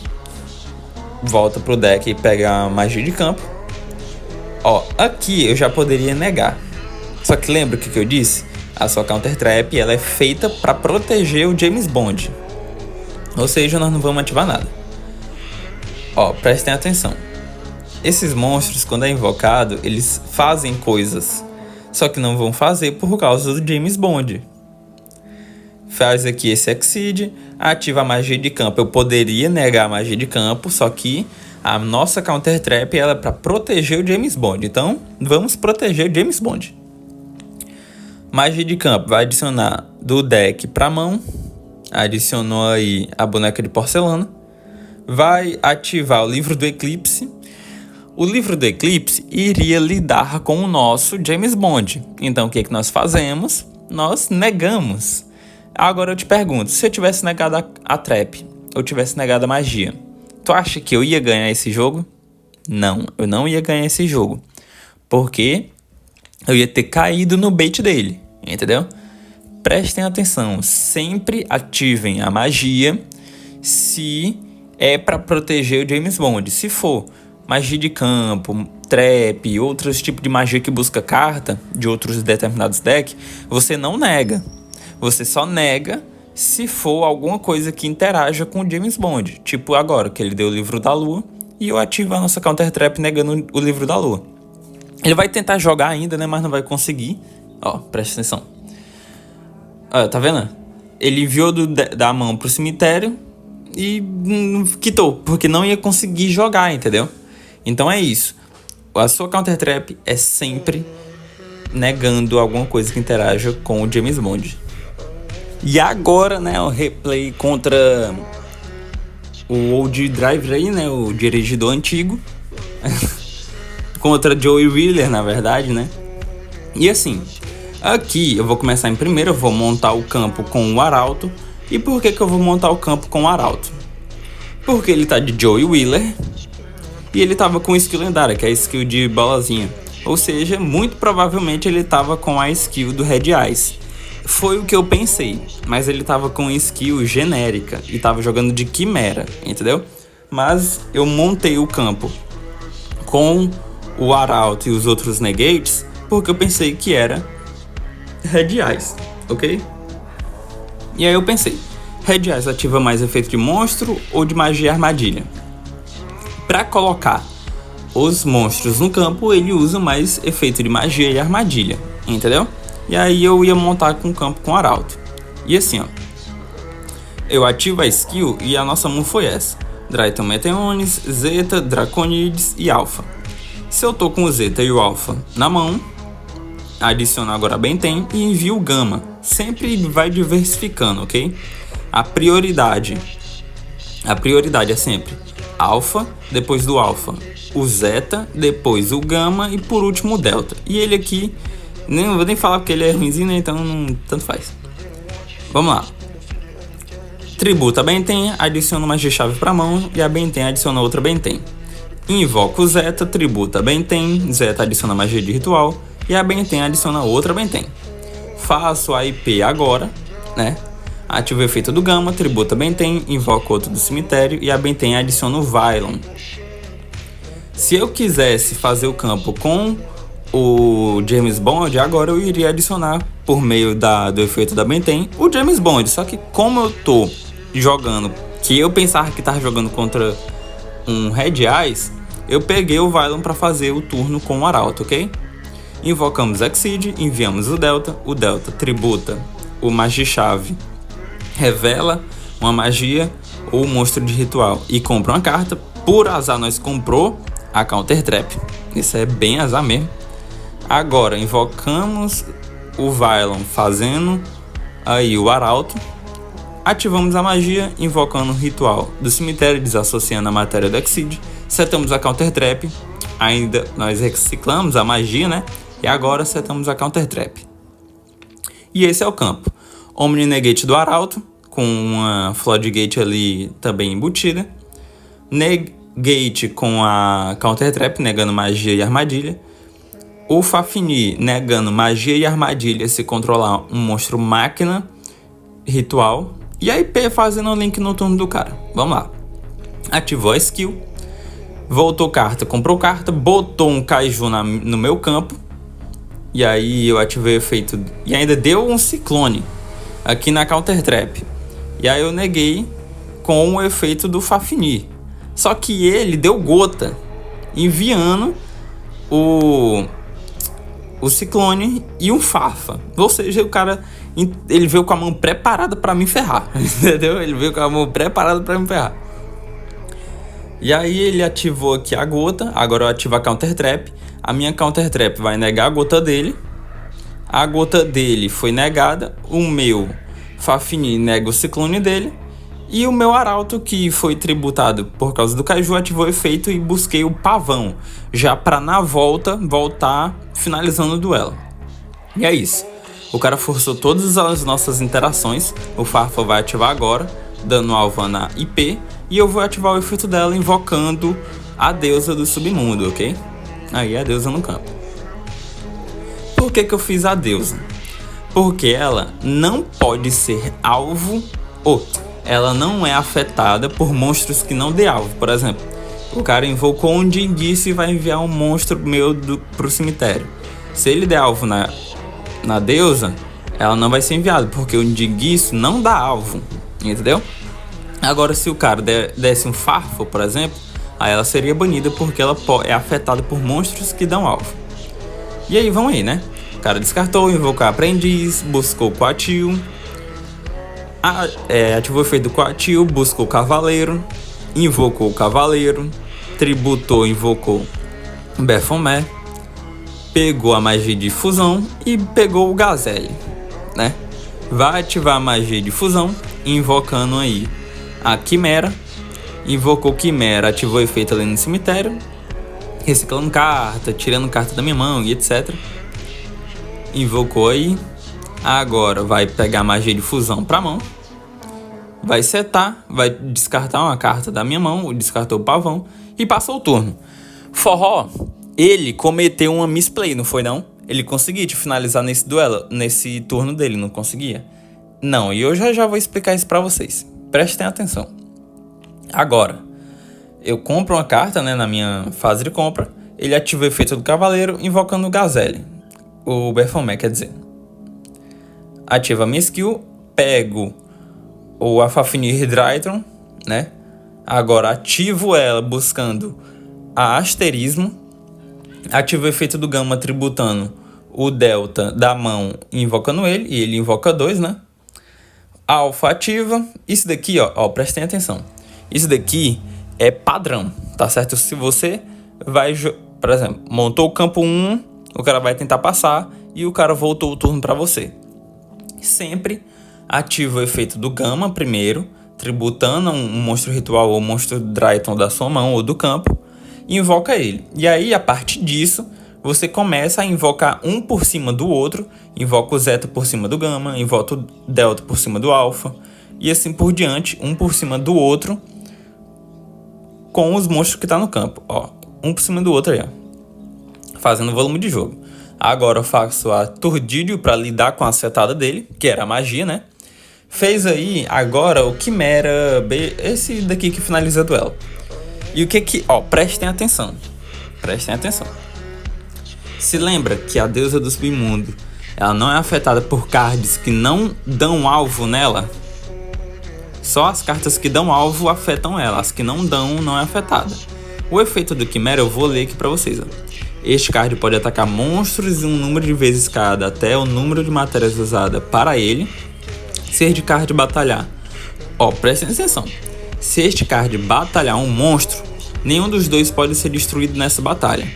volta pro deck e pega a magia de campo. Ó, aqui eu já poderia negar. Só que lembra o que eu disse? A sua Counter Trap, ela é feita para proteger o James Bond. Ou seja, nós não vamos ativar nada. Ó, prestem atenção. Esses monstros, quando é invocado, eles fazem coisas. Só que não vão fazer por causa do James Bond. Faz aqui esse Exceed, ativa a magia de campo. Eu poderia negar a magia de campo, só que a nossa Counter Trap ela é para proteger o James Bond. Então, vamos proteger o James Bond. Magia de campo vai adicionar do deck para mão. Adicionou aí a boneca de porcelana. Vai ativar o livro do Eclipse. O livro do Eclipse iria lidar com o nosso James Bond. Então, o que nós fazemos? Nós negamos. Agora eu te pergunto, se eu tivesse negado a trap, ou tivesse negado a magia, tu acha que eu ia ganhar esse jogo? Não, eu não ia ganhar esse jogo. Porque eu ia ter caído no bait dele, entendeu? Prestem atenção, sempre ativem a magia se é para proteger o James Bond. Se for magia de campo, trap, outros tipos de magia que busca carta de outros determinados decks, você não nega. Você só nega se for alguma coisa que interaja com o James Bond. Tipo agora, que ele deu o livro da lua e eu ativo a nossa Counter Trap negando o livro da lua. Ele vai tentar jogar ainda, né? Mas não vai conseguir. Ó, presta atenção. Ó, tá vendo? Ele enviou da mão pro cemitério e quitou, porque não ia conseguir jogar, entendeu? Então é isso. A sua Counter Trap é sempre negando alguma coisa que interaja com o James Bond. E agora, né, o replay contra o Old Driver aí, né, o dirigidor antigo. Contra Joey Wheeler, na verdade, né. E assim, aqui eu vou começar em primeiro, eu vou montar o campo com o Arauto. E por que eu vou montar o campo com o Arauto? Porque ele tá de Joey Wheeler e ele tava com skill lendária, que é a skill de bolazinha. Ou seja, muito provavelmente ele tava com a skill do Red Eyes. Foi o que eu pensei, mas ele tava com skill genérica e tava jogando de Quimera, entendeu? Mas eu montei o campo com o Arauto e os outros negates porque eu pensei que era Red Eyes, ok? E aí eu pensei, Red Eyes ativa mais efeito de monstro ou de magia e armadilha? Pra colocar os monstros no campo, ele usa mais efeito de magia e armadilha, entendeu? E aí eu ia montar com o campo com Arauto. E assim, ó, eu ativo a skill e a nossa mão foi essa: Drayton Meteonis, Zeta, Draconides e Alpha. Se eu tô com o Zeta e o Alpha na mão, adiciono agora a Benten e envio o Gama. Sempre vai diversificando, ok? A prioridade é sempre Alpha, depois do Alpha o Zeta, depois o Gama e por último o Delta. E ele aqui, não vou nem falar porque ele é ruimzinho, né? Então não, tanto faz. Vamos lá. Tributa a Benten, adiciona uma G-chave pra mão e a Benten adiciona outra Benten. Invoca o Zeta, tributa a Benten, Zeta adiciona magia de ritual e a Benten adiciona outra Benten. Faço a IP agora, né? Ativo o efeito do Gama, tributa a Benten, invoca outro do cemitério e a Benten adiciona o Vylon. Se eu quisesse fazer o campo com o James Bond, agora eu iria adicionar, por meio do efeito da Benten, o James Bond. Só que como eu tô jogando, que eu pensava que tava jogando contra um Red Eyes, eu peguei o Vylon para fazer o turno com o Arauto, ok? Invocamos Exceed, enviamos o Delta tributa o Magi-chave, revela uma magia ou monstro de ritual e compra uma carta. Por azar nós comprou a Counter Trap, isso é bem azar mesmo. Agora invocamos o Vylon fazendo aí o Arauto, ativamos a magia, invocando o ritual do cemitério, desassociando a matéria do Exceed, setamos a Counter Trap, ainda nós reciclamos a magia, né? E agora setamos a Counter Trap. E esse é o campo. Omni Negate do Arauto, com uma Floodgate ali também embutida. Negate com a Counter Trap, negando magia e armadilha. O Fafnir negando magia e armadilha se controlar um monstro máquina ritual. E a IP fazendo o link no turno do cara. Vamos lá. Ativou a skill. Voltou carta, comprou carta. Botou um Kaiju no meu campo. E aí eu ativei o efeito. E ainda deu um Ciclone aqui na Counter Trap. E aí eu neguei com o efeito do Fafnir. Só que ele deu gota, enviando o Ciclone e um Farfa. Ou seja, o cara, ele veio com a mão preparada pra me ferrar. Entendeu? Ele veio com a mão preparada pra me ferrar. E aí ele ativou aqui a gota. Agora eu ativo a Counter Trap. A minha Counter Trap vai negar a gota dele. A gota dele foi negada. O meu Fafnir nega o Ciclone dele. E o meu Arauto, que foi tributado por causa do Kaiju, ativou o efeito e busquei o Pavão, já pra na voltar finalizando o duelo. E é isso. O cara forçou todas as nossas interações. O Farfa vai ativar agora, dando alvo na IP. E eu vou ativar o efeito dela invocando a deusa do submundo, ok? Aí a deusa no campo. Por que eu fiz a deusa? Porque ela não pode ser alvo, ou ela não é afetada por monstros que não dê alvo. Por exemplo, o cara invocou um Dinguice e vai enviar um monstro meu pro cemitério. Se ele der alvo na deusa, ela não vai ser enviada, porque o Ndiguiço não dá alvo, entendeu? Agora, se o cara desse um Farfo, por exemplo, aí ela seria banida porque ela é afetada por monstros que dão alvo. E aí, vamos aí, né? O cara descartou, invocou aprendiz, buscou Coatl, ativou o efeito do Coatl, buscou cavaleiro, invocou o cavaleiro, tributou, invocou Baphomet, pegou a magia de fusão e pegou o Gazelle, né? Vai ativar a magia de fusão, invocando aí a Quimera, invocou Quimera, ativou o efeito ali no cemitério, reciclando carta, tirando carta da minha mão e etc. Invocou aí. Agora vai pegar a magia de fusão pra mão, vai setar, vai descartar uma carta da minha mão, descartou o pavão e passou o turno. Forró, ele cometeu uma misplay, não foi não? Ele conseguia te finalizar nesse duelo, nesse turno dele, não conseguia? Não, e eu já vou explicar isso pra vocês. Prestem atenção. Agora, eu compro uma carta, né, na minha fase de compra, ele ativa o efeito do cavaleiro, invocando o Gazelle, o Baphomet, quer dizer. Ativa a minha skill, pego o Fafnir Drytron, né? Agora ativo ela buscando a Asterismo, ativo o efeito do Gama tributando o Delta da mão, invocando ele, e ele invoca 2, né? Alpha ativa. Isso daqui, ó, prestem atenção. Isso daqui é padrão, tá certo? Se você vai, por exemplo, montou o campo 1, o cara vai tentar passar e o cara voltou o turno pra você. Sempre ativa o efeito do Gama primeiro, tributando um monstro ritual ou monstro Drytron da sua mão ou do campo, e invoca ele. E aí, a partir disso, você começa a invocar um por cima do outro, invoca o Zeta por cima do Gama, invoca o Delta por cima do Alpha, e assim por diante, um por cima do outro, com os monstros que tá no campo, ó, um por cima do outro aí, ó, fazendo volume de jogo. Agora eu faço a Turdídio para lidar com a setada dele, que era a magia, né? Fez aí agora o Quimera B, esse daqui que finaliza o duelo. E o que, ó, prestem atenção. Se lembra que a deusa do submundo, ela não é afetada por cards que não dão alvo nela? Só as cartas que dão alvo afetam ela, as que não dão não é afetada. O efeito do Quimera eu vou ler aqui pra vocês, ó. Este card pode atacar monstros em um número de vezes cada, até o número de matérias usada para ele ser de card batalhar. Ó, prestem atenção. Se este card batalhar um monstro, nenhum dos dois pode ser destruído nessa batalha.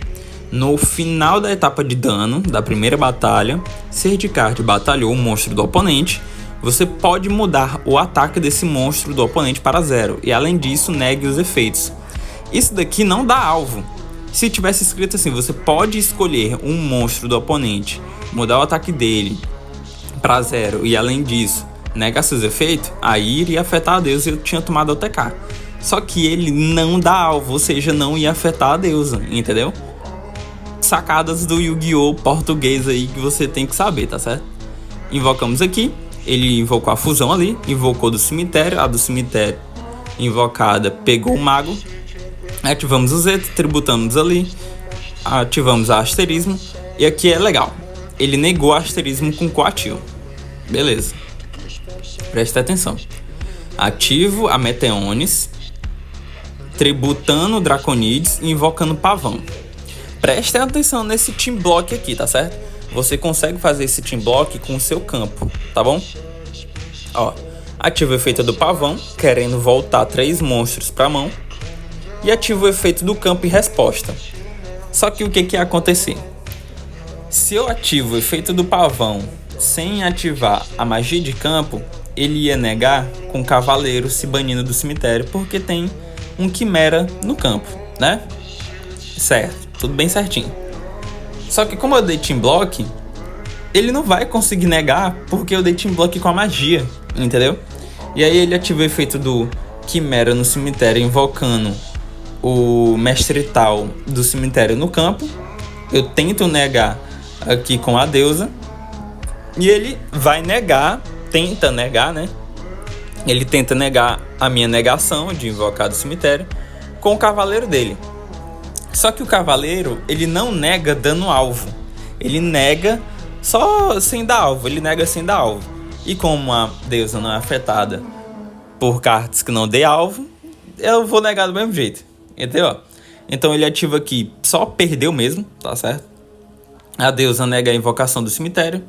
No final da etapa de dano da primeira batalha, se este card batalhou um monstro do oponente, você pode mudar o ataque desse monstro do oponente para 0 e além disso negue os efeitos. Isso daqui não dá alvo. Se tivesse escrito assim, você pode escolher um monstro do oponente, mudar o ataque dele para 0 e além disso negar seus efeitos, aí iria afetar a deusa e eu tinha tomado o TK. Só que ele não dá alvo, ou seja, não ia afetar a deusa, entendeu? Sacadas do Yu-Gi-Oh! Português aí que você tem que saber, tá certo? Invocamos aqui, ele invocou a fusão ali, invocou do cemitério, a do cemitério invocada pegou o mago, ativamos o Zeta, tributamos ali, ativamos a Asterismo, e aqui é legal, ele negou a Asterismo com Coatl, beleza, presta atenção, ativo a Meteones, tributando o Draconides e invocando Pavão. Prestem atenção nesse team block aqui, tá certo? Você consegue fazer esse team block com o seu campo, tá bom? Ó, ativa o efeito do Pavão, querendo voltar 3 monstros pra mão. E ativa o efeito do campo em resposta. Só que o que ia acontecer? Se eu ativo o efeito do Pavão sem ativar a magia de campo, ele ia negar com o Cavaleiro se banindo do cemitério, porque tem um Quimera no campo, né? Certo, tudo bem certinho. Só que como eu dei team block, ele não vai conseguir negar, porque eu dei team block com a magia, entendeu? E aí ele ativa o efeito do Quimera no cemitério, invocando o Mestre Tal do cemitério no campo. Eu tento negar aqui com a deusa, e ele vai negar, tenta negar, né? Ele tenta negar a minha negação de invocar do cemitério com o cavaleiro dele. Só que o cavaleiro, ele não nega dano alvo. Ele nega Só sem dar alvo, ele nega sem dar alvo. E como a deusa não é afetada por cartas que não dê alvo, eu vou negar do mesmo jeito, entendeu? Então ele ativa aqui, só perdeu mesmo, tá certo? A deusa nega a invocação do cemitério.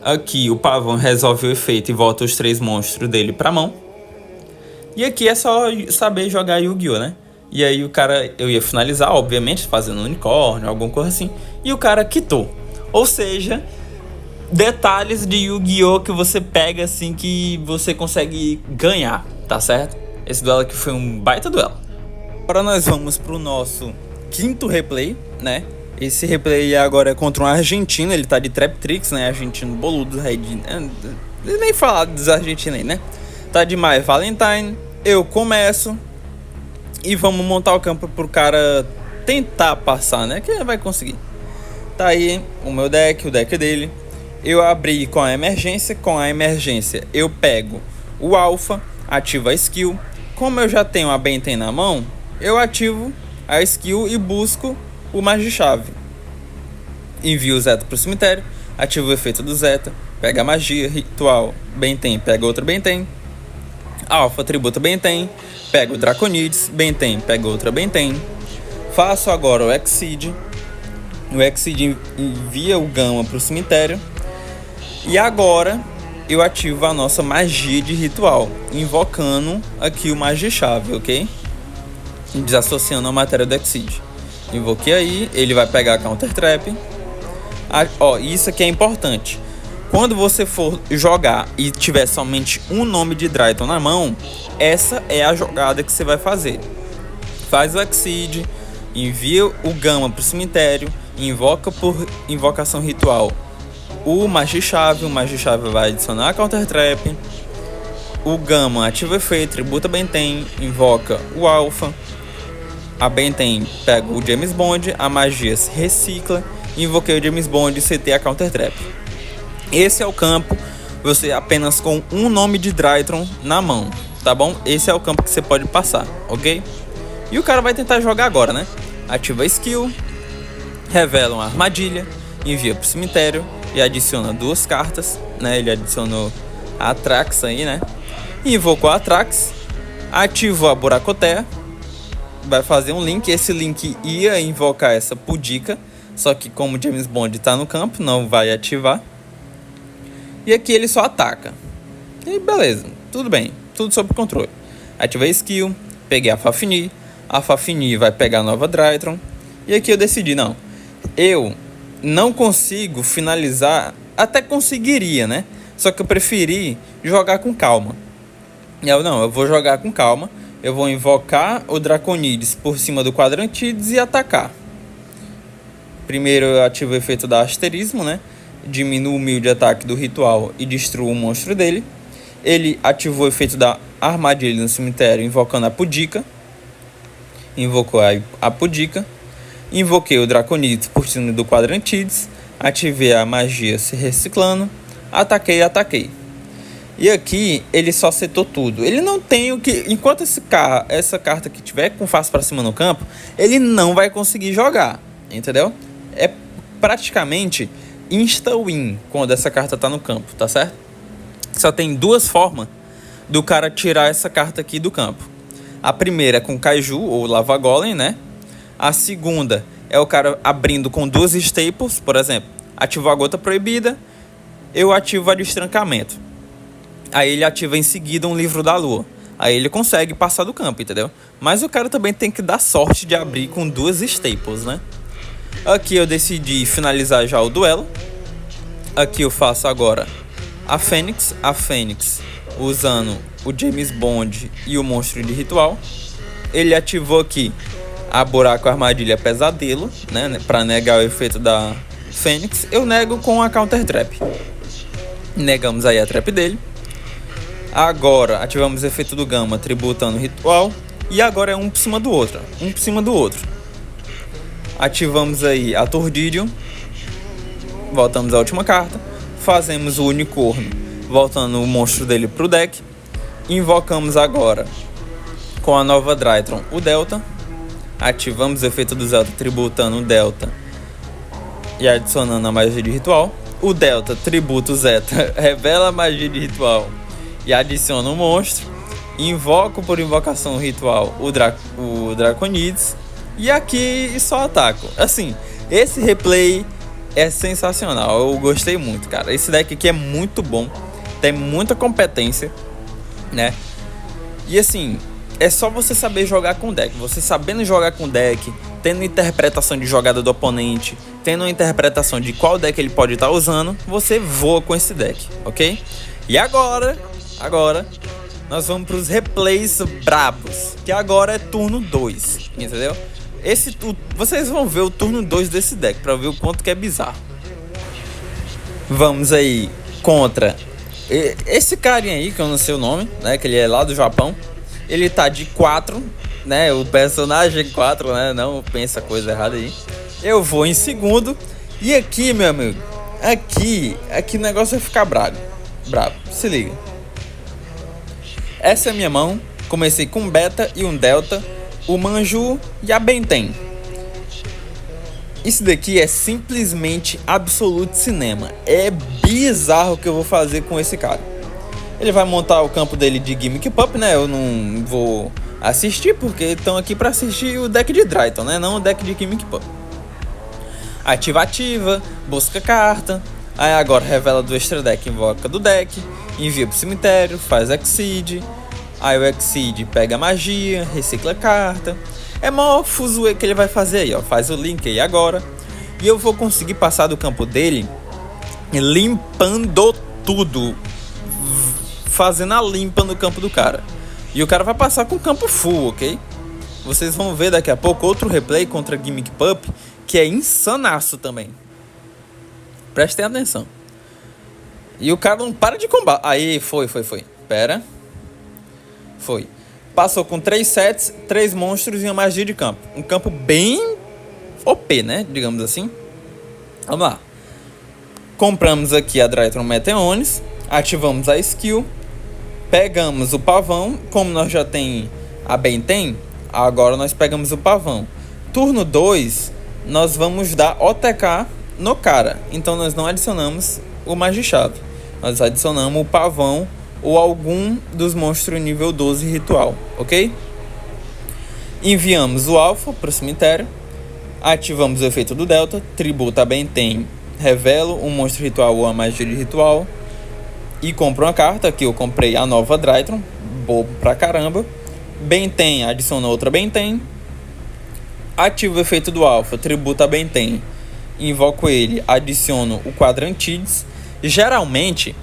Aqui o pavão resolve o efeito e volta os 3 monstros dele pra mão. E aqui é só saber jogar Yu-Gi-Oh, né? E aí o cara, eu ia finalizar, obviamente, fazendo um unicórnio, alguma coisa assim. E o cara quitou. Ou seja, detalhes de Yu-Gi-Oh que você pega assim que você consegue ganhar, tá certo? Esse duelo aqui foi um baita duelo. Agora nós vamos pro nosso 5º replay, né? Esse replay agora é contra um argentino, ele tá de Traptrix, né? Argentino boludo, nem falar dos argentinos aí, né? Tá demais, Valentine. Eu começo e vamos montar o campo pro cara tentar passar, né? Que ele vai conseguir. Tá aí o meu deck, o deck dele. Eu abri com a emergência. Com a emergência eu pego o alpha, ativo a skill. Como eu já tenho a Benten na mão, eu ativo a skill e busco o Magichave. Envio o Zeta pro cemitério, ativo o efeito do Zeta, pega a magia, ritual, Benten, pega outro Benten. Alpha, tributa Benten, pega o Draconides, Benten, pega outra Benten. Faço agora o Exceed. O Exceed envia o Gama pro cemitério. E agora eu ativo a nossa magia de ritual, invocando aqui o Magichave, ok? Desassociando a matéria do Exceed. Invoquei aí, ele vai pegar a Counter Trap. Isso aqui é importante. Quando você for jogar e tiver somente um nome de Drayton na mão, essa é a jogada que você vai fazer. Faz o Exceed, envia o Gama pro cemitério, invoca por invocação ritual o Magichave vai adicionar a Counter Trap. O Gama ativa o efeito, tributa Benten, invoca o Alpha. A Benten pega o James Bond, a magia se recicla, invoquei o James Bond e CT a Counter Trap. Esse é o campo, você apenas com um nome de Drayton na mão, tá bom? Esse é o campo que você pode passar, ok? E o cara vai tentar jogar agora, né? Ativa a skill, revela uma armadilha, envia pro cemitério e adiciona 2 cartas, né? Ele adicionou a Atrax aí, né? Invocou a Atrax, ativou a Buracotea, vai fazer um link. Esse link ia invocar essa Pudica, só que como James Bond tá no campo, não vai ativar. E aqui ele só ataca. E beleza, tudo bem, tudo sob controle. Ativei a skill, peguei a Fafnir. A Fafnir vai pegar a nova Drayton. E aqui eu decidi, não, eu não consigo finalizar. Até conseguiria, né? Só que eu preferi jogar com calma. Eu vou jogar com calma. Eu vou invocar o Draconides por cima do Quadrantides e atacar. Primeiro eu ativo o efeito da Asterismo, né? Diminuo o mil de ataque do ritual e destruo o monstro dele. Ele ativou o efeito da armadilha no cemitério, invocando a Pudica. Invocou a Pudica. Invoquei o Draconides por cima do Quadrantides. Ativei a magia se reciclando. Ataquei. E aqui ele só setou tudo. Ele não tem o que... Enquanto essa carta aqui tiver com face para cima no campo, ele não vai conseguir jogar. Entendeu? É praticamente insta-win quando essa carta tá no campo, tá certo? Só tem 2 formas do cara tirar essa carta aqui do campo. A primeira é com Kaiju ou Lava Golem, né? A segunda é o cara abrindo com 2 staples, por exemplo. Ativou a Gota Proibida, eu ativo a Destrancamento. Aí ele ativa em seguida um Livro da Lua. Aí ele consegue passar do campo, entendeu? Mas o cara também tem que dar sorte de abrir com 2 staples, né? Aqui eu decidi finalizar já o duelo. Aqui eu faço agora a Fênix. A Fênix usando o James Bond e o monstro de ritual. Ele ativou aqui a Buraco Armadilha Pesadelo, né? Pra negar o efeito da Fênix. Eu nego com a Counter Trap. Negamos aí a trap dele. Agora ativamos o efeito do Gama tributando o ritual. E agora é um por cima do outro. Ativamos aí a Tordillion. Voltamos à última carta. Fazemos o unicórnio, voltando o monstro dele pro deck. Invocamos agora com a nova Drayton o Delta. Ativamos o efeito do Zelda tributando o Delta e adicionando a magia de ritual. o Delta, tributo Zeta, revela a magia de ritual e adiciona um monstro. Invoco por invocação ritual o Draconides. E aqui só ataco. Assim, esse replay é sensacional. Eu gostei muito, cara. Esse deck aqui é muito bom. Tem muita competência, né? E assim, é só você saber jogar com o deck. Você sabendo jogar com o deck, tendo interpretação de jogada do oponente, tendo uma interpretação de qual deck ele pode estar usando, você voa com esse deck, ok? E agora nós vamos para os replays brabos, que agora é turno 2, entendeu? Vocês vão ver o turno 2 desse deck para ver o quanto que é bizarro. Vamos aí contra esse carinha aí, que eu não sei o nome, né? Que ele é lá do Japão. Ele tá de 4, né? O personagem 4, né? Não pensa coisa errada aí. Eu vou em segundo. E aqui, meu amigo, aqui o negócio vai ficar brabo. Se liga. Essa é a minha mão. Comecei com um beta e um delta, o Manju e a Benten. Isso daqui é simplesmente absoluto cinema. É bizarro o que eu vou fazer com esse cara. Ele vai montar o campo dele de Gimmick Pup, né? Eu não vou assistir porque estão aqui para assistir o deck de Drayton, né? Não o deck de Gimmick Pup. Ativa, busca carta. Aí agora revela do extra deck, invoca do deck, envia pro cemitério, faz Exceed. Aí o Exceed pega a magia, recicla a carta. É mó fuzuê que ele vai fazer aí, ó. Faz o link aí agora. E eu vou conseguir passar do campo dele limpando tudo, fazendo a limpa no campo do cara. E o cara vai passar com o campo full, ok? Vocês vão ver daqui a pouco outro replay contra Gimmick Pup, que é insanaço também. Prestem atenção. E o cara não para de combate. Aí, foi. Pera. Foi. Passou com 3 sets, 3 monstros e uma magia de campo. Um campo bem OP, né? Digamos assim. Vamos lá. Compramos aqui a Drayton Meteonis. Ativamos a skill. Pegamos o pavão. Como nós já tem a Benten, agora nós pegamos o pavão. Turno 2, nós vamos dar OTK no cara. Então nós não adicionamos o Magichave. Nós adicionamos o pavão ou algum dos monstros nível 12 ritual, ok? Enviamos o alfa para o cemitério. Ativamos o efeito do delta. Tributa a Benten. Revelo um monstro ritual ou a magia de ritual. E compro uma carta. Aqui eu comprei a nova Drayton. Bobo pra caramba. Benten adiciona outra Benten. Ativo o efeito do alfa. Tributa a Benten. Invoco ele. Adiciono o Quadrantides. Geralmente,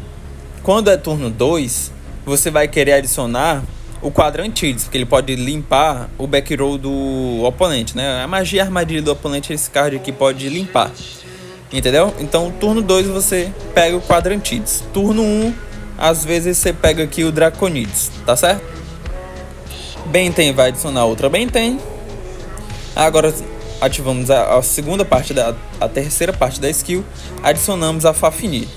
quando é turno 2, você vai querer adicionar o Quadrantides, porque ele pode limpar o back row do oponente, né? A magia e a armadilha do oponente, esse card aqui pode limpar. Entendeu? Então, turno 2 você pega o Quadrantides. Turno 1, às vezes você pega aqui o Draconides, tá certo? Benten vai adicionar outra Benten. Agora ativamos a segunda parte, a terceira parte da skill. Adicionamos a Fafnir.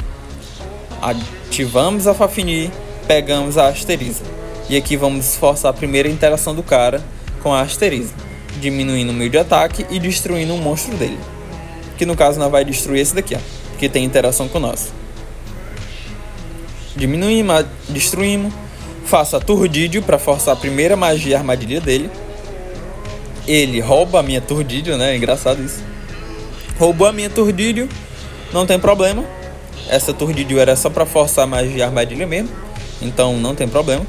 Ativamos a Fafnir, pegamos a Asterismo. E aqui vamos forçar a primeira interação do cara com a Asterismo, diminuindo o meio de ataque e destruindo um monstro dele. Que no caso nós vai destruir esse daqui, ó, que tem interação com nós. Diminuímos, destruímos. Faço a Turdídio para forçar a primeira magia e armadilha dele. Ele rouba a minha Turdídio, né? É engraçado isso. Roubou a minha Turdídio, não tem problema. Essa Turdídio era só para forçar a magia e armadilha mesmo, então não tem problema.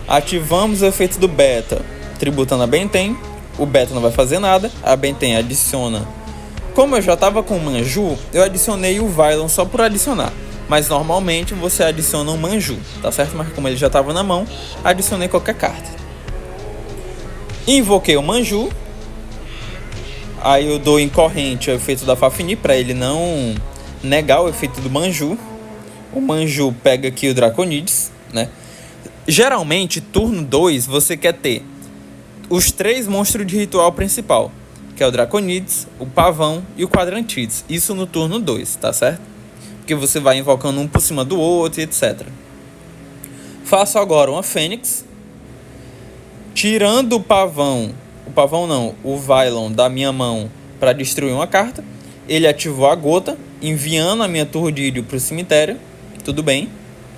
Ativamos o efeito do beta, tributando a Benten. O beta não vai fazer nada. A Benten adiciona. Como eu já estava com o Manju, eu adicionei o Vylon só por adicionar. Mas normalmente você adiciona um Manju, tá certo? Mas como ele já estava na mão, adicionei qualquer carta. Invoquei o Manju. Aí eu dou em corrente o efeito da Fafnir para ele não negar o efeito do Manju. O Manju pega aqui o Draconides, né? Geralmente, turno 2, você quer ter os 3 monstros de ritual principal, que é o Draconides, o Pavão e o Quadrantides. Isso no turno 2, tá certo? Porque você vai invocando um por cima do outro e etc. Faço agora uma Fênix. Tirando o Pavão não, o Vylon da minha mão para destruir uma carta. Ele ativou a gota, enviando a minha Turdídio pro cemitério. Tudo bem.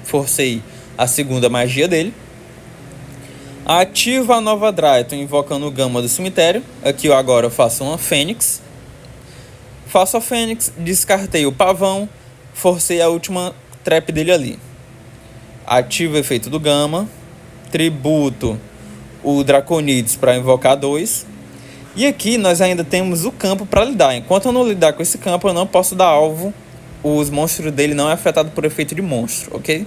Forcei a segunda magia dele. Ativa a nova Drayton, invocando o Gama do cemitério. Aqui eu agora faço uma Fênix. Faço a Fênix, descartei o pavão, forcei a última trap dele ali. Ativo o efeito do Gama. Tributo o Draconides para invocar 2. E aqui nós ainda temos o campo para lidar. Enquanto eu não lidar com esse campo, eu não posso dar alvo. Os monstros dele não é afetado por efeito de monstro, ok?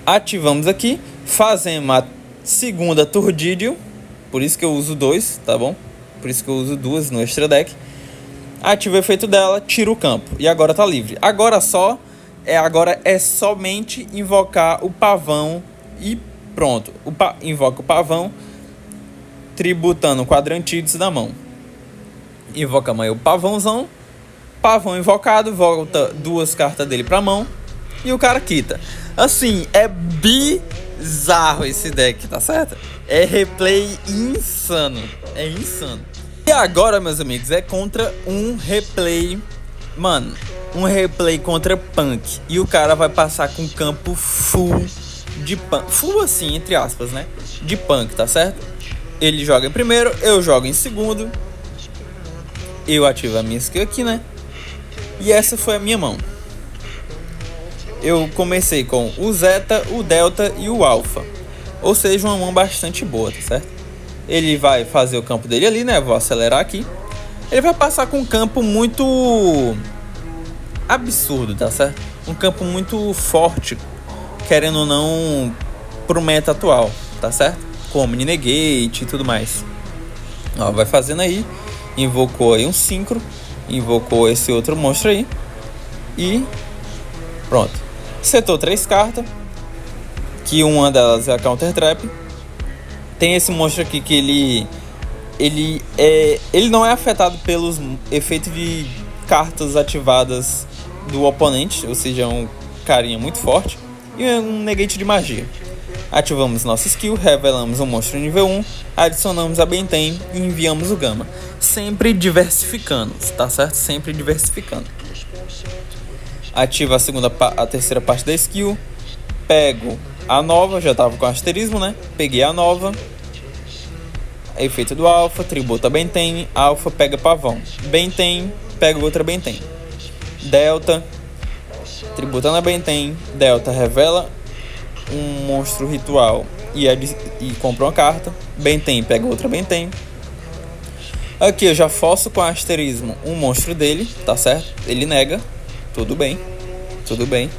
Ativamos aqui. Fazemos a segunda Turdídio. Por isso que eu uso 2, tá bom? Por isso que eu uso 2 no extra deck. Ativo o efeito dela, tiro o campo. E agora tá livre. Agora é somente invocar o pavão e pronto. Invoca o pavão, tributando o Quadrantides da mão. Invoca amanhã o pavãozão. Pavão invocado, volta 2 cartas dele pra mão. E o cara quita. Assim, é bizarro esse deck, tá certo? É replay insano. É insano. E agora, meus amigos, é contra um replay. Mano, um replay contra Punk. E o cara vai passar com campo full de Punk. Full assim, entre aspas, né? De Punk, tá certo? Ele joga em primeiro, eu jogo em segundo. Eu ativo a minha skill aqui, né? E essa foi a minha mão. Eu comecei com o Zeta, o Delta e o Alpha. Ou seja, uma mão bastante boa, tá certo? Ele vai fazer o campo dele ali, né? Vou acelerar aqui. Ele vai passar com um campo muito absurdo, tá certo? Um campo muito forte, querendo ou não, pro meta atual, tá certo? Como Negate e tudo mais. Ó, vai fazendo aí. Invocou aí um Synchro. Invocou esse outro monstro aí. E pronto. Setou 3 cartas. Que uma delas é a Counter Trap. Tem esse monstro aqui que ele não é afetado pelos efeitos de cartas ativadas do oponente. Ou seja, é um carinha muito forte. E um negate de magia. Ativamos nossa skill, revelamos um monstro nível 1, adicionamos a Benten e enviamos o Gama. Sempre diversificando, tá certo? Sempre diversificando. Ativa a terceira parte da skill. Pego a nova, já tava com asterismo, né? Peguei a nova. Efeito do Alpha, tributa Benten. Alpha pega pavão. Benten, pega outra Benten. Delta, tributando a Benten. Delta revela um monstro ritual e compra uma carta. Benten pega outra Benten. Aqui eu já forço com asterismo um monstro dele, tá certo? Ele nega. Tudo bem. Tudo bem.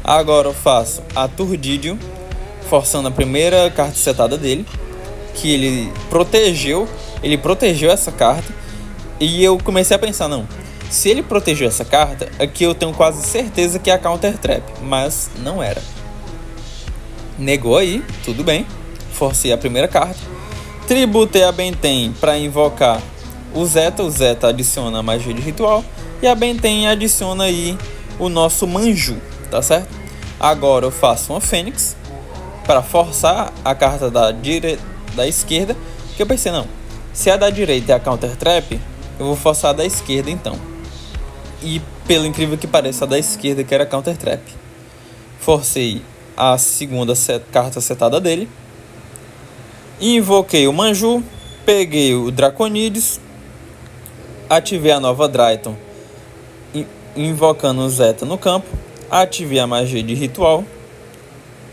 Agora eu faço a Turdídio, forçando a primeira carta setada dele, que ele protegeu essa carta. E eu comecei a pensar, não, se ele protegeu essa carta, aqui eu tenho quase certeza que é a Counter Trap, mas não era. Negou aí, tudo bem. Forcei a primeira carta. Tributei a Benten para invocar o Zeta. O Zeta adiciona a magia de ritual. E a Benten adiciona aí o nosso Manju, tá certo? Agora eu faço uma Fênix para forçar a carta da esquerda. Que eu pensei, não, se a da direita é a Counter Trap, eu vou forçar a da esquerda então. E pelo incrível que pareça, a da esquerda que era a Counter Trap. Forcei a segunda carta setada dele. Invoquei o Manju. Peguei o Draconides. Ativei a nova Drayton, invocando o Zeta no campo. Ativei a magia de ritual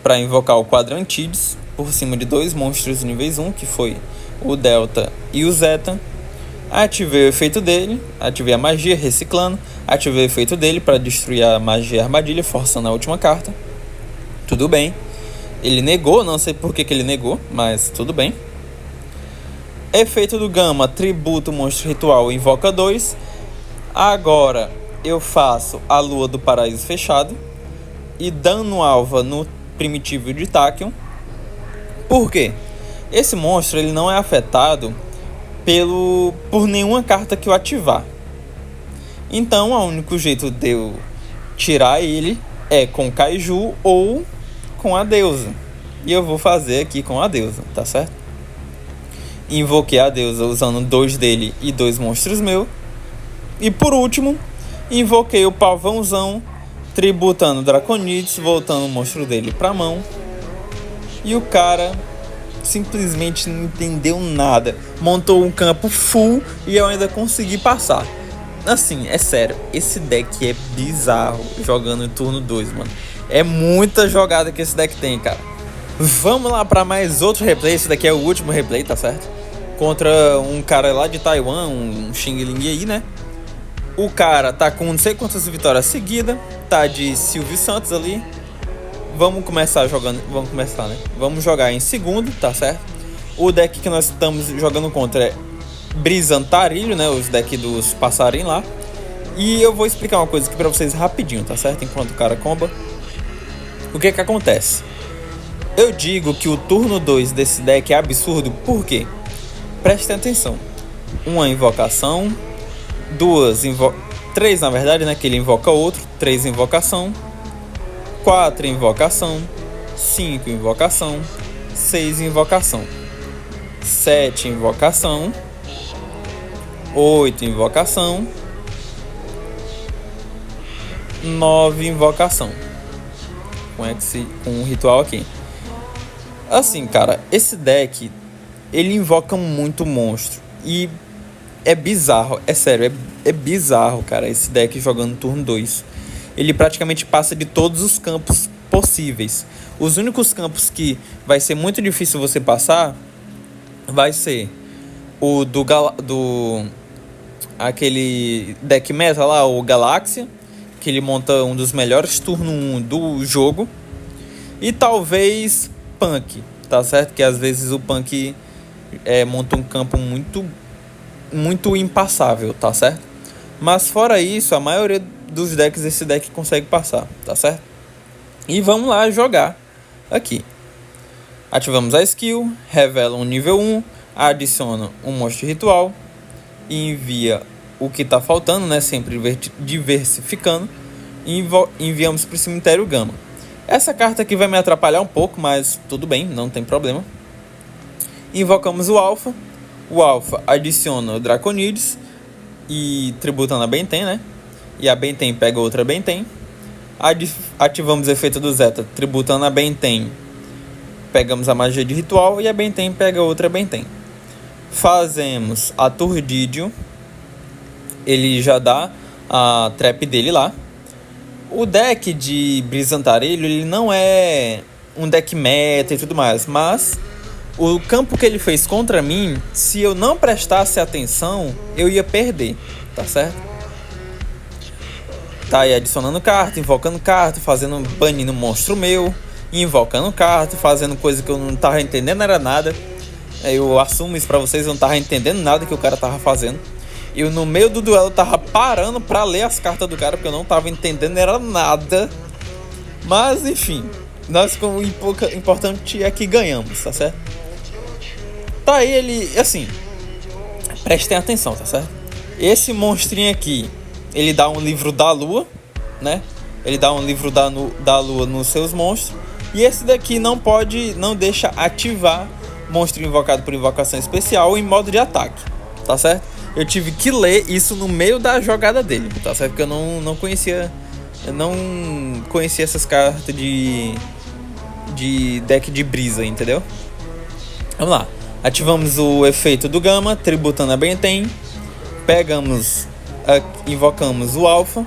para invocar o Quadrantides por cima de 2 monstros níveis 1, que foi o Delta e o Zeta. Ativei o efeito dele. Ativei a magia reciclando. Ativei o efeito dele para destruir a magia armadilha, forçando a última carta. Tudo bem. Ele negou, não sei por que ele negou, mas tudo bem. Efeito do Gama, tributo monstro ritual, invoca 2. Agora eu faço a lua do paraíso fechado e dano alva no primitivo de Tachyon. Por quê? Esse monstro ele não é afetado por nenhuma carta que eu ativar. Então o único jeito de eu tirar ele é com Kaiju ou com a deusa. E eu vou fazer aqui com a deusa, tá certo? Invoquei a deusa usando 2 dele e 2 monstros meus. E por último, invoquei o Pavãozão, tributando Draconides, voltando o monstro dele pra mão. E o cara simplesmente não entendeu nada. Montou um campo full e eu ainda consegui passar. Assim, é sério, esse deck é bizarro jogando em turno 2, mano. É muita jogada que esse deck tem, cara. Vamos lá pra mais outro replay. Esse daqui é o último replay, tá certo? Contra um cara lá de Taiwan, um Xing Ling aí, né? O cara tá com não sei quantas vitórias seguidas. Tá de Silvio Santos ali. Vamos começar jogando. Vamos começar, né? Vamos jogar em segundo, tá certo? O deck que nós estamos jogando contra é Brisantarilho, né? Os decks dos passarinhos lá. E eu vou explicar uma coisa aqui pra vocês rapidinho, tá certo? Enquanto o cara comba. O que que acontece? Eu digo que o turno 2 desse deck é absurdo, por quê? Prestem atenção. Uma invocação, três na verdade, né? Que ele invoca outro, 3 invocação, 4 invocação, 5 invocação, 6 invocação, 7 invocação, 8 invocação, 9 invocação. Com um ritual aqui. Assim, cara, esse deck ele invoca muito monstro. E é bizarro, é sério, é bizarro, cara, esse deck jogando turno 2. Ele praticamente passa de todos os campos possíveis. Os únicos campos que vai ser muito difícil você passar vai ser o do aquele deck meta lá, o Galáxia, que ele monta um dos melhores turno 1 do jogo. E talvez Punk, tá certo? Que às vezes o Punk monta um campo muito impassável, tá certo? Mas fora isso, a maioria dos decks esse deck consegue passar, tá certo? E vamos lá jogar aqui. Ativamos a skill, revela um nível 1, adiciona um monstro ritual e envia o que tá faltando, né? Sempre diversificando. E enviamos pro cemitério Gama. Essa carta aqui vai me atrapalhar um pouco, mas tudo bem, não tem problema. Invocamos o Alpha. O Alpha adiciona o Draconides e tributando a Benten, né? E a Benten pega outra Benten. Ativamos o efeito do Zeta, tributando a Benten. Pegamos a magia de ritual e a Benten pega outra Benten. Fazemos a Turdidio. Ele já dá a trap dele lá. O deck de Brisantarilho, ele não é um deck meta e tudo mais, mas o campo que ele fez contra mim, se eu não prestasse atenção, eu ia perder, tá certo? Tá aí adicionando carta, invocando carta, banindo monstro meu, invocando carta, fazendo coisa que eu não tava entendendo, era nada. Eu assumo isso pra vocês, eu não tava entendendo nada que o cara tava fazendo. Eu no meio do duelo tava parando pra ler as cartas do cara, porque eu não tava entendendo, era nada. Mas enfim, nós como importante é que ganhamos, tá certo? Tá aí ele, assim, prestem atenção, tá certo? Esse monstrinho aqui, ele dá um livro da lua, né? Ele dá um livro da lua nos seus monstros. E esse daqui não deixa ativar monstro invocado por invocação especial em modo de ataque, tá certo? Eu tive que ler isso no meio da jogada dele, tá certo? Porque eu não conhecia essas cartas de deck de brisa, entendeu? Vamos lá. Ativamos o efeito do Gama, tributando a Benten. Invocamos o Alpha.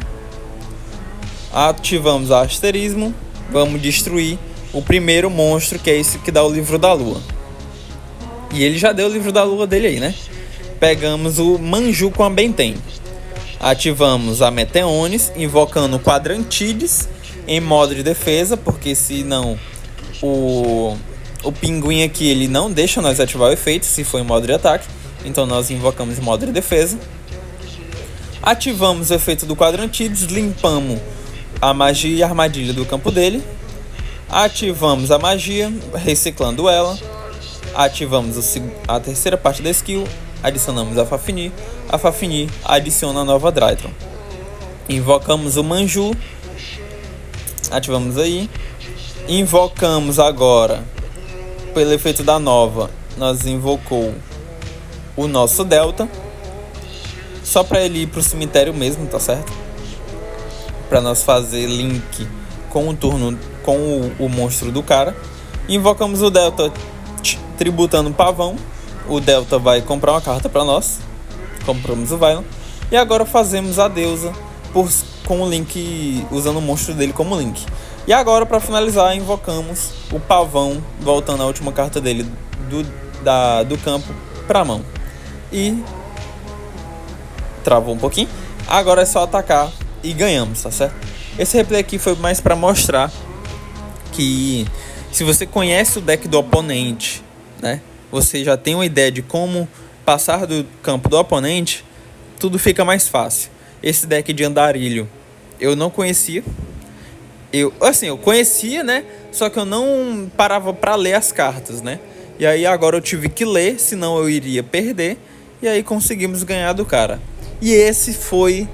Ativamos o Asterismo. Vamos destruir o primeiro monstro, que é esse que dá o livro da lua. E ele já deu o livro da lua dele aí, né? Pegamos o Manju com a Benten. Ativamos a Meteones, invocando o Quadrantides em modo de defesa, porque senão o pinguim aqui ele não deixa nós ativar o efeito se for em modo de ataque. Então nós invocamos em modo de defesa. Ativamos o efeito do Quadrantides, limpamos a magia e a armadilha do campo dele. Ativamos a magia, reciclando ela. Ativamos a terceira parte da skill. Adicionamos a Fafnir. A Fafnir adiciona a nova Drytron. Invocamos o Manju. Ativamos aí. Invocamos agora, pelo efeito da nova, nós invocou o nosso Delta. só pra ele ir pro cemitério mesmo, tá certo? Pra nós fazer link com o turno com o monstro do cara. Invocamos o Delta tributando o pavão. O Delta vai comprar uma carta pra nós. Compramos o Violent. E agora fazemos a deusa com o link, usando o monstro dele como link. E agora, pra finalizar, invocamos o pavão, voltando a última carta dele do campo pra mão. E travou um pouquinho. Agora é só atacar e ganhamos, tá certo? Esse replay aqui foi mais pra mostrar que se você conhece o deck do oponente, né, você já tem uma ideia de como passar do campo do oponente, tudo fica mais fácil. Esse deck de Andarilho eu não conhecia. Eu conhecia, né? Só que eu não parava pra ler as cartas, né? E aí agora eu tive que ler, senão eu iria perder. E aí conseguimos ganhar do cara. E esse foi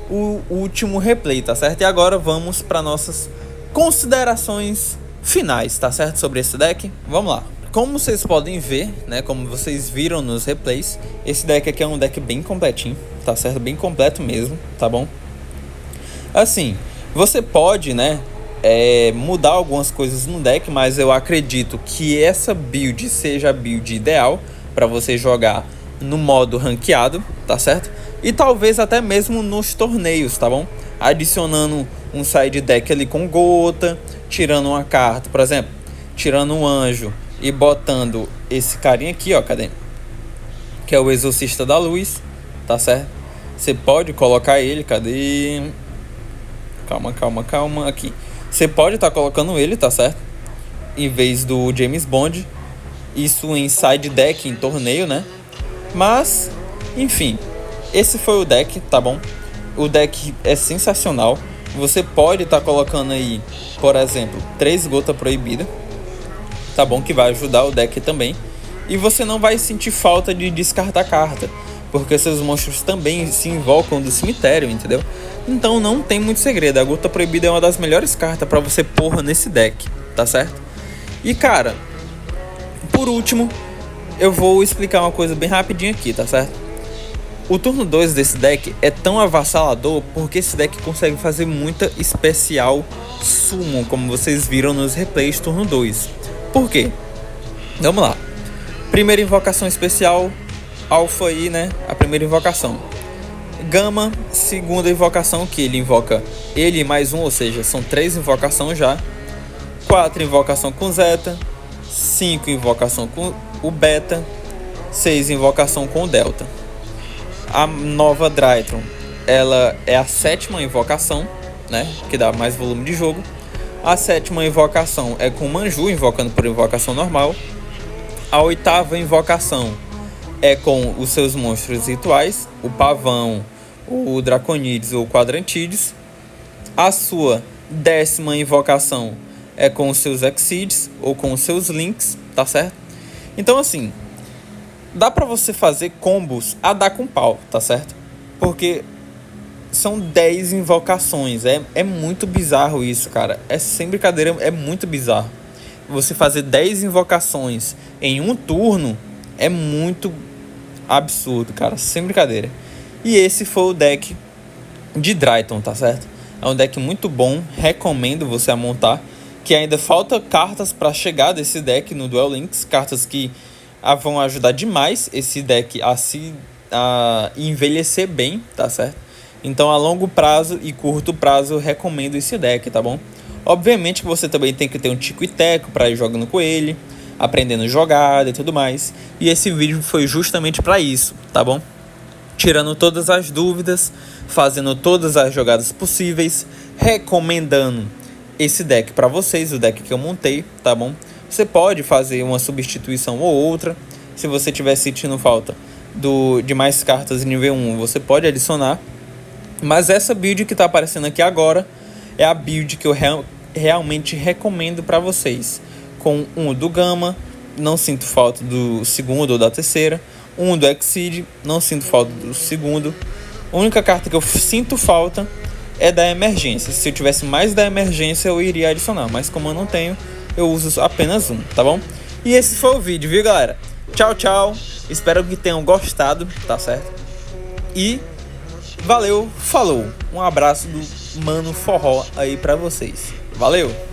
o último replay, tá certo? E agora vamos para nossas considerações finais, tá certo? Sobre esse deck. Vamos lá. Como vocês podem ver, né? Como vocês viram nos replays, esse deck aqui é um deck bem completinho, tá certo? Bem completo mesmo, tá bom? Assim, você pode, né, mudar algumas coisas no deck, mas eu acredito que essa build seja a build ideal para você jogar no modo ranqueado, tá certo? E talvez até mesmo nos torneios, tá bom? Adicionando um side deck ali com gota, tirando uma carta, por exemplo, tirando um anjo e botando esse carinha aqui, ó, cadê? Que é o Exorcista da Luz, tá certo? Você pode colocar ele, cadê? Calma, aqui. Você pode estar colocando ele, tá certo? Em vez do James Bond. Isso em side deck, em torneio, né? Mas, enfim, esse foi o deck, tá bom? O deck é sensacional. Você pode estar colocando aí, por exemplo, 3 gotas proibidas, tá bom? Que vai ajudar o deck também. E você não vai sentir falta de descartar carta, porque seus monstros também se invocam do cemitério, entendeu? Então não tem muito segredo. A Gota Proibida é uma das melhores cartas pra você pôr nesse deck, tá certo? E cara, por último, eu vou explicar uma coisa bem rapidinho aqui, tá certo? O turno 2 desse deck é tão avassalador porque esse deck consegue fazer muita especial summon, como vocês viram nos replays turno 2. Por quê? Vamos lá. Primeira invocação especial, Alpha aí, né? A primeira invocação. Gama, segunda invocação, que ele invoca ele mais um, ou seja, são 3 invocações já. 4 invocação com Zeta. 5 invocação com o Beta. 6 invocação com o Delta. A nova Drytron, ela é a 7ª invocação, né? Que dá mais volume de jogo. A 7ª invocação é com Manju, invocando por invocação normal. A 8ª invocação é com os seus monstros rituais, o Pavão, o Draconides ou o Quadrantides. A sua 10ª invocação é com os seus Exceeds ou com os seus Links, tá certo? Então assim, dá pra você fazer combos a dar com pau, tá certo? Porque são 10 invocações, é muito bizarro isso, cara. É sem brincadeira, é muito bizarro. Você fazer 10 invocações em um turno é muito absurdo, cara, sem brincadeira. E esse foi o deck de Drytron, tá certo? É um deck muito bom, recomendo você a montar. Que ainda falta cartas para chegar desse deck no Duel Links, cartas que vão ajudar demais esse deck a envelhecer bem, tá certo? Então a longo prazo e curto prazo eu recomendo esse deck, tá bom? Obviamente que você também tem que ter um tico e teco para ir jogando com ele, aprendendo jogada e tudo mais. E esse vídeo foi justamente para isso, tá bom? Tirando todas as dúvidas, fazendo todas as jogadas possíveis, recomendando esse deck para vocês, o deck que eu montei, tá bom? Você pode fazer uma substituição ou outra. Se você estiver sentindo falta de mais cartas em nível 1, você pode adicionar. Mas essa build que está aparecendo aqui agora é a build que eu realmente recomendo para vocês. Com um do Gama, não sinto falta do segundo ou da terceira. Um do Exceed, não sinto falta do segundo. A única carta que eu sinto falta é da emergência. Se eu tivesse mais da emergência, eu iria adicionar. Mas como eu não tenho, eu uso apenas um, tá bom? E esse foi o vídeo, viu, galera? Tchau, tchau. Espero que tenham gostado, tá certo? E Valeu, falou. Um abraço do Mano Forró aí pra vocês. Valeu!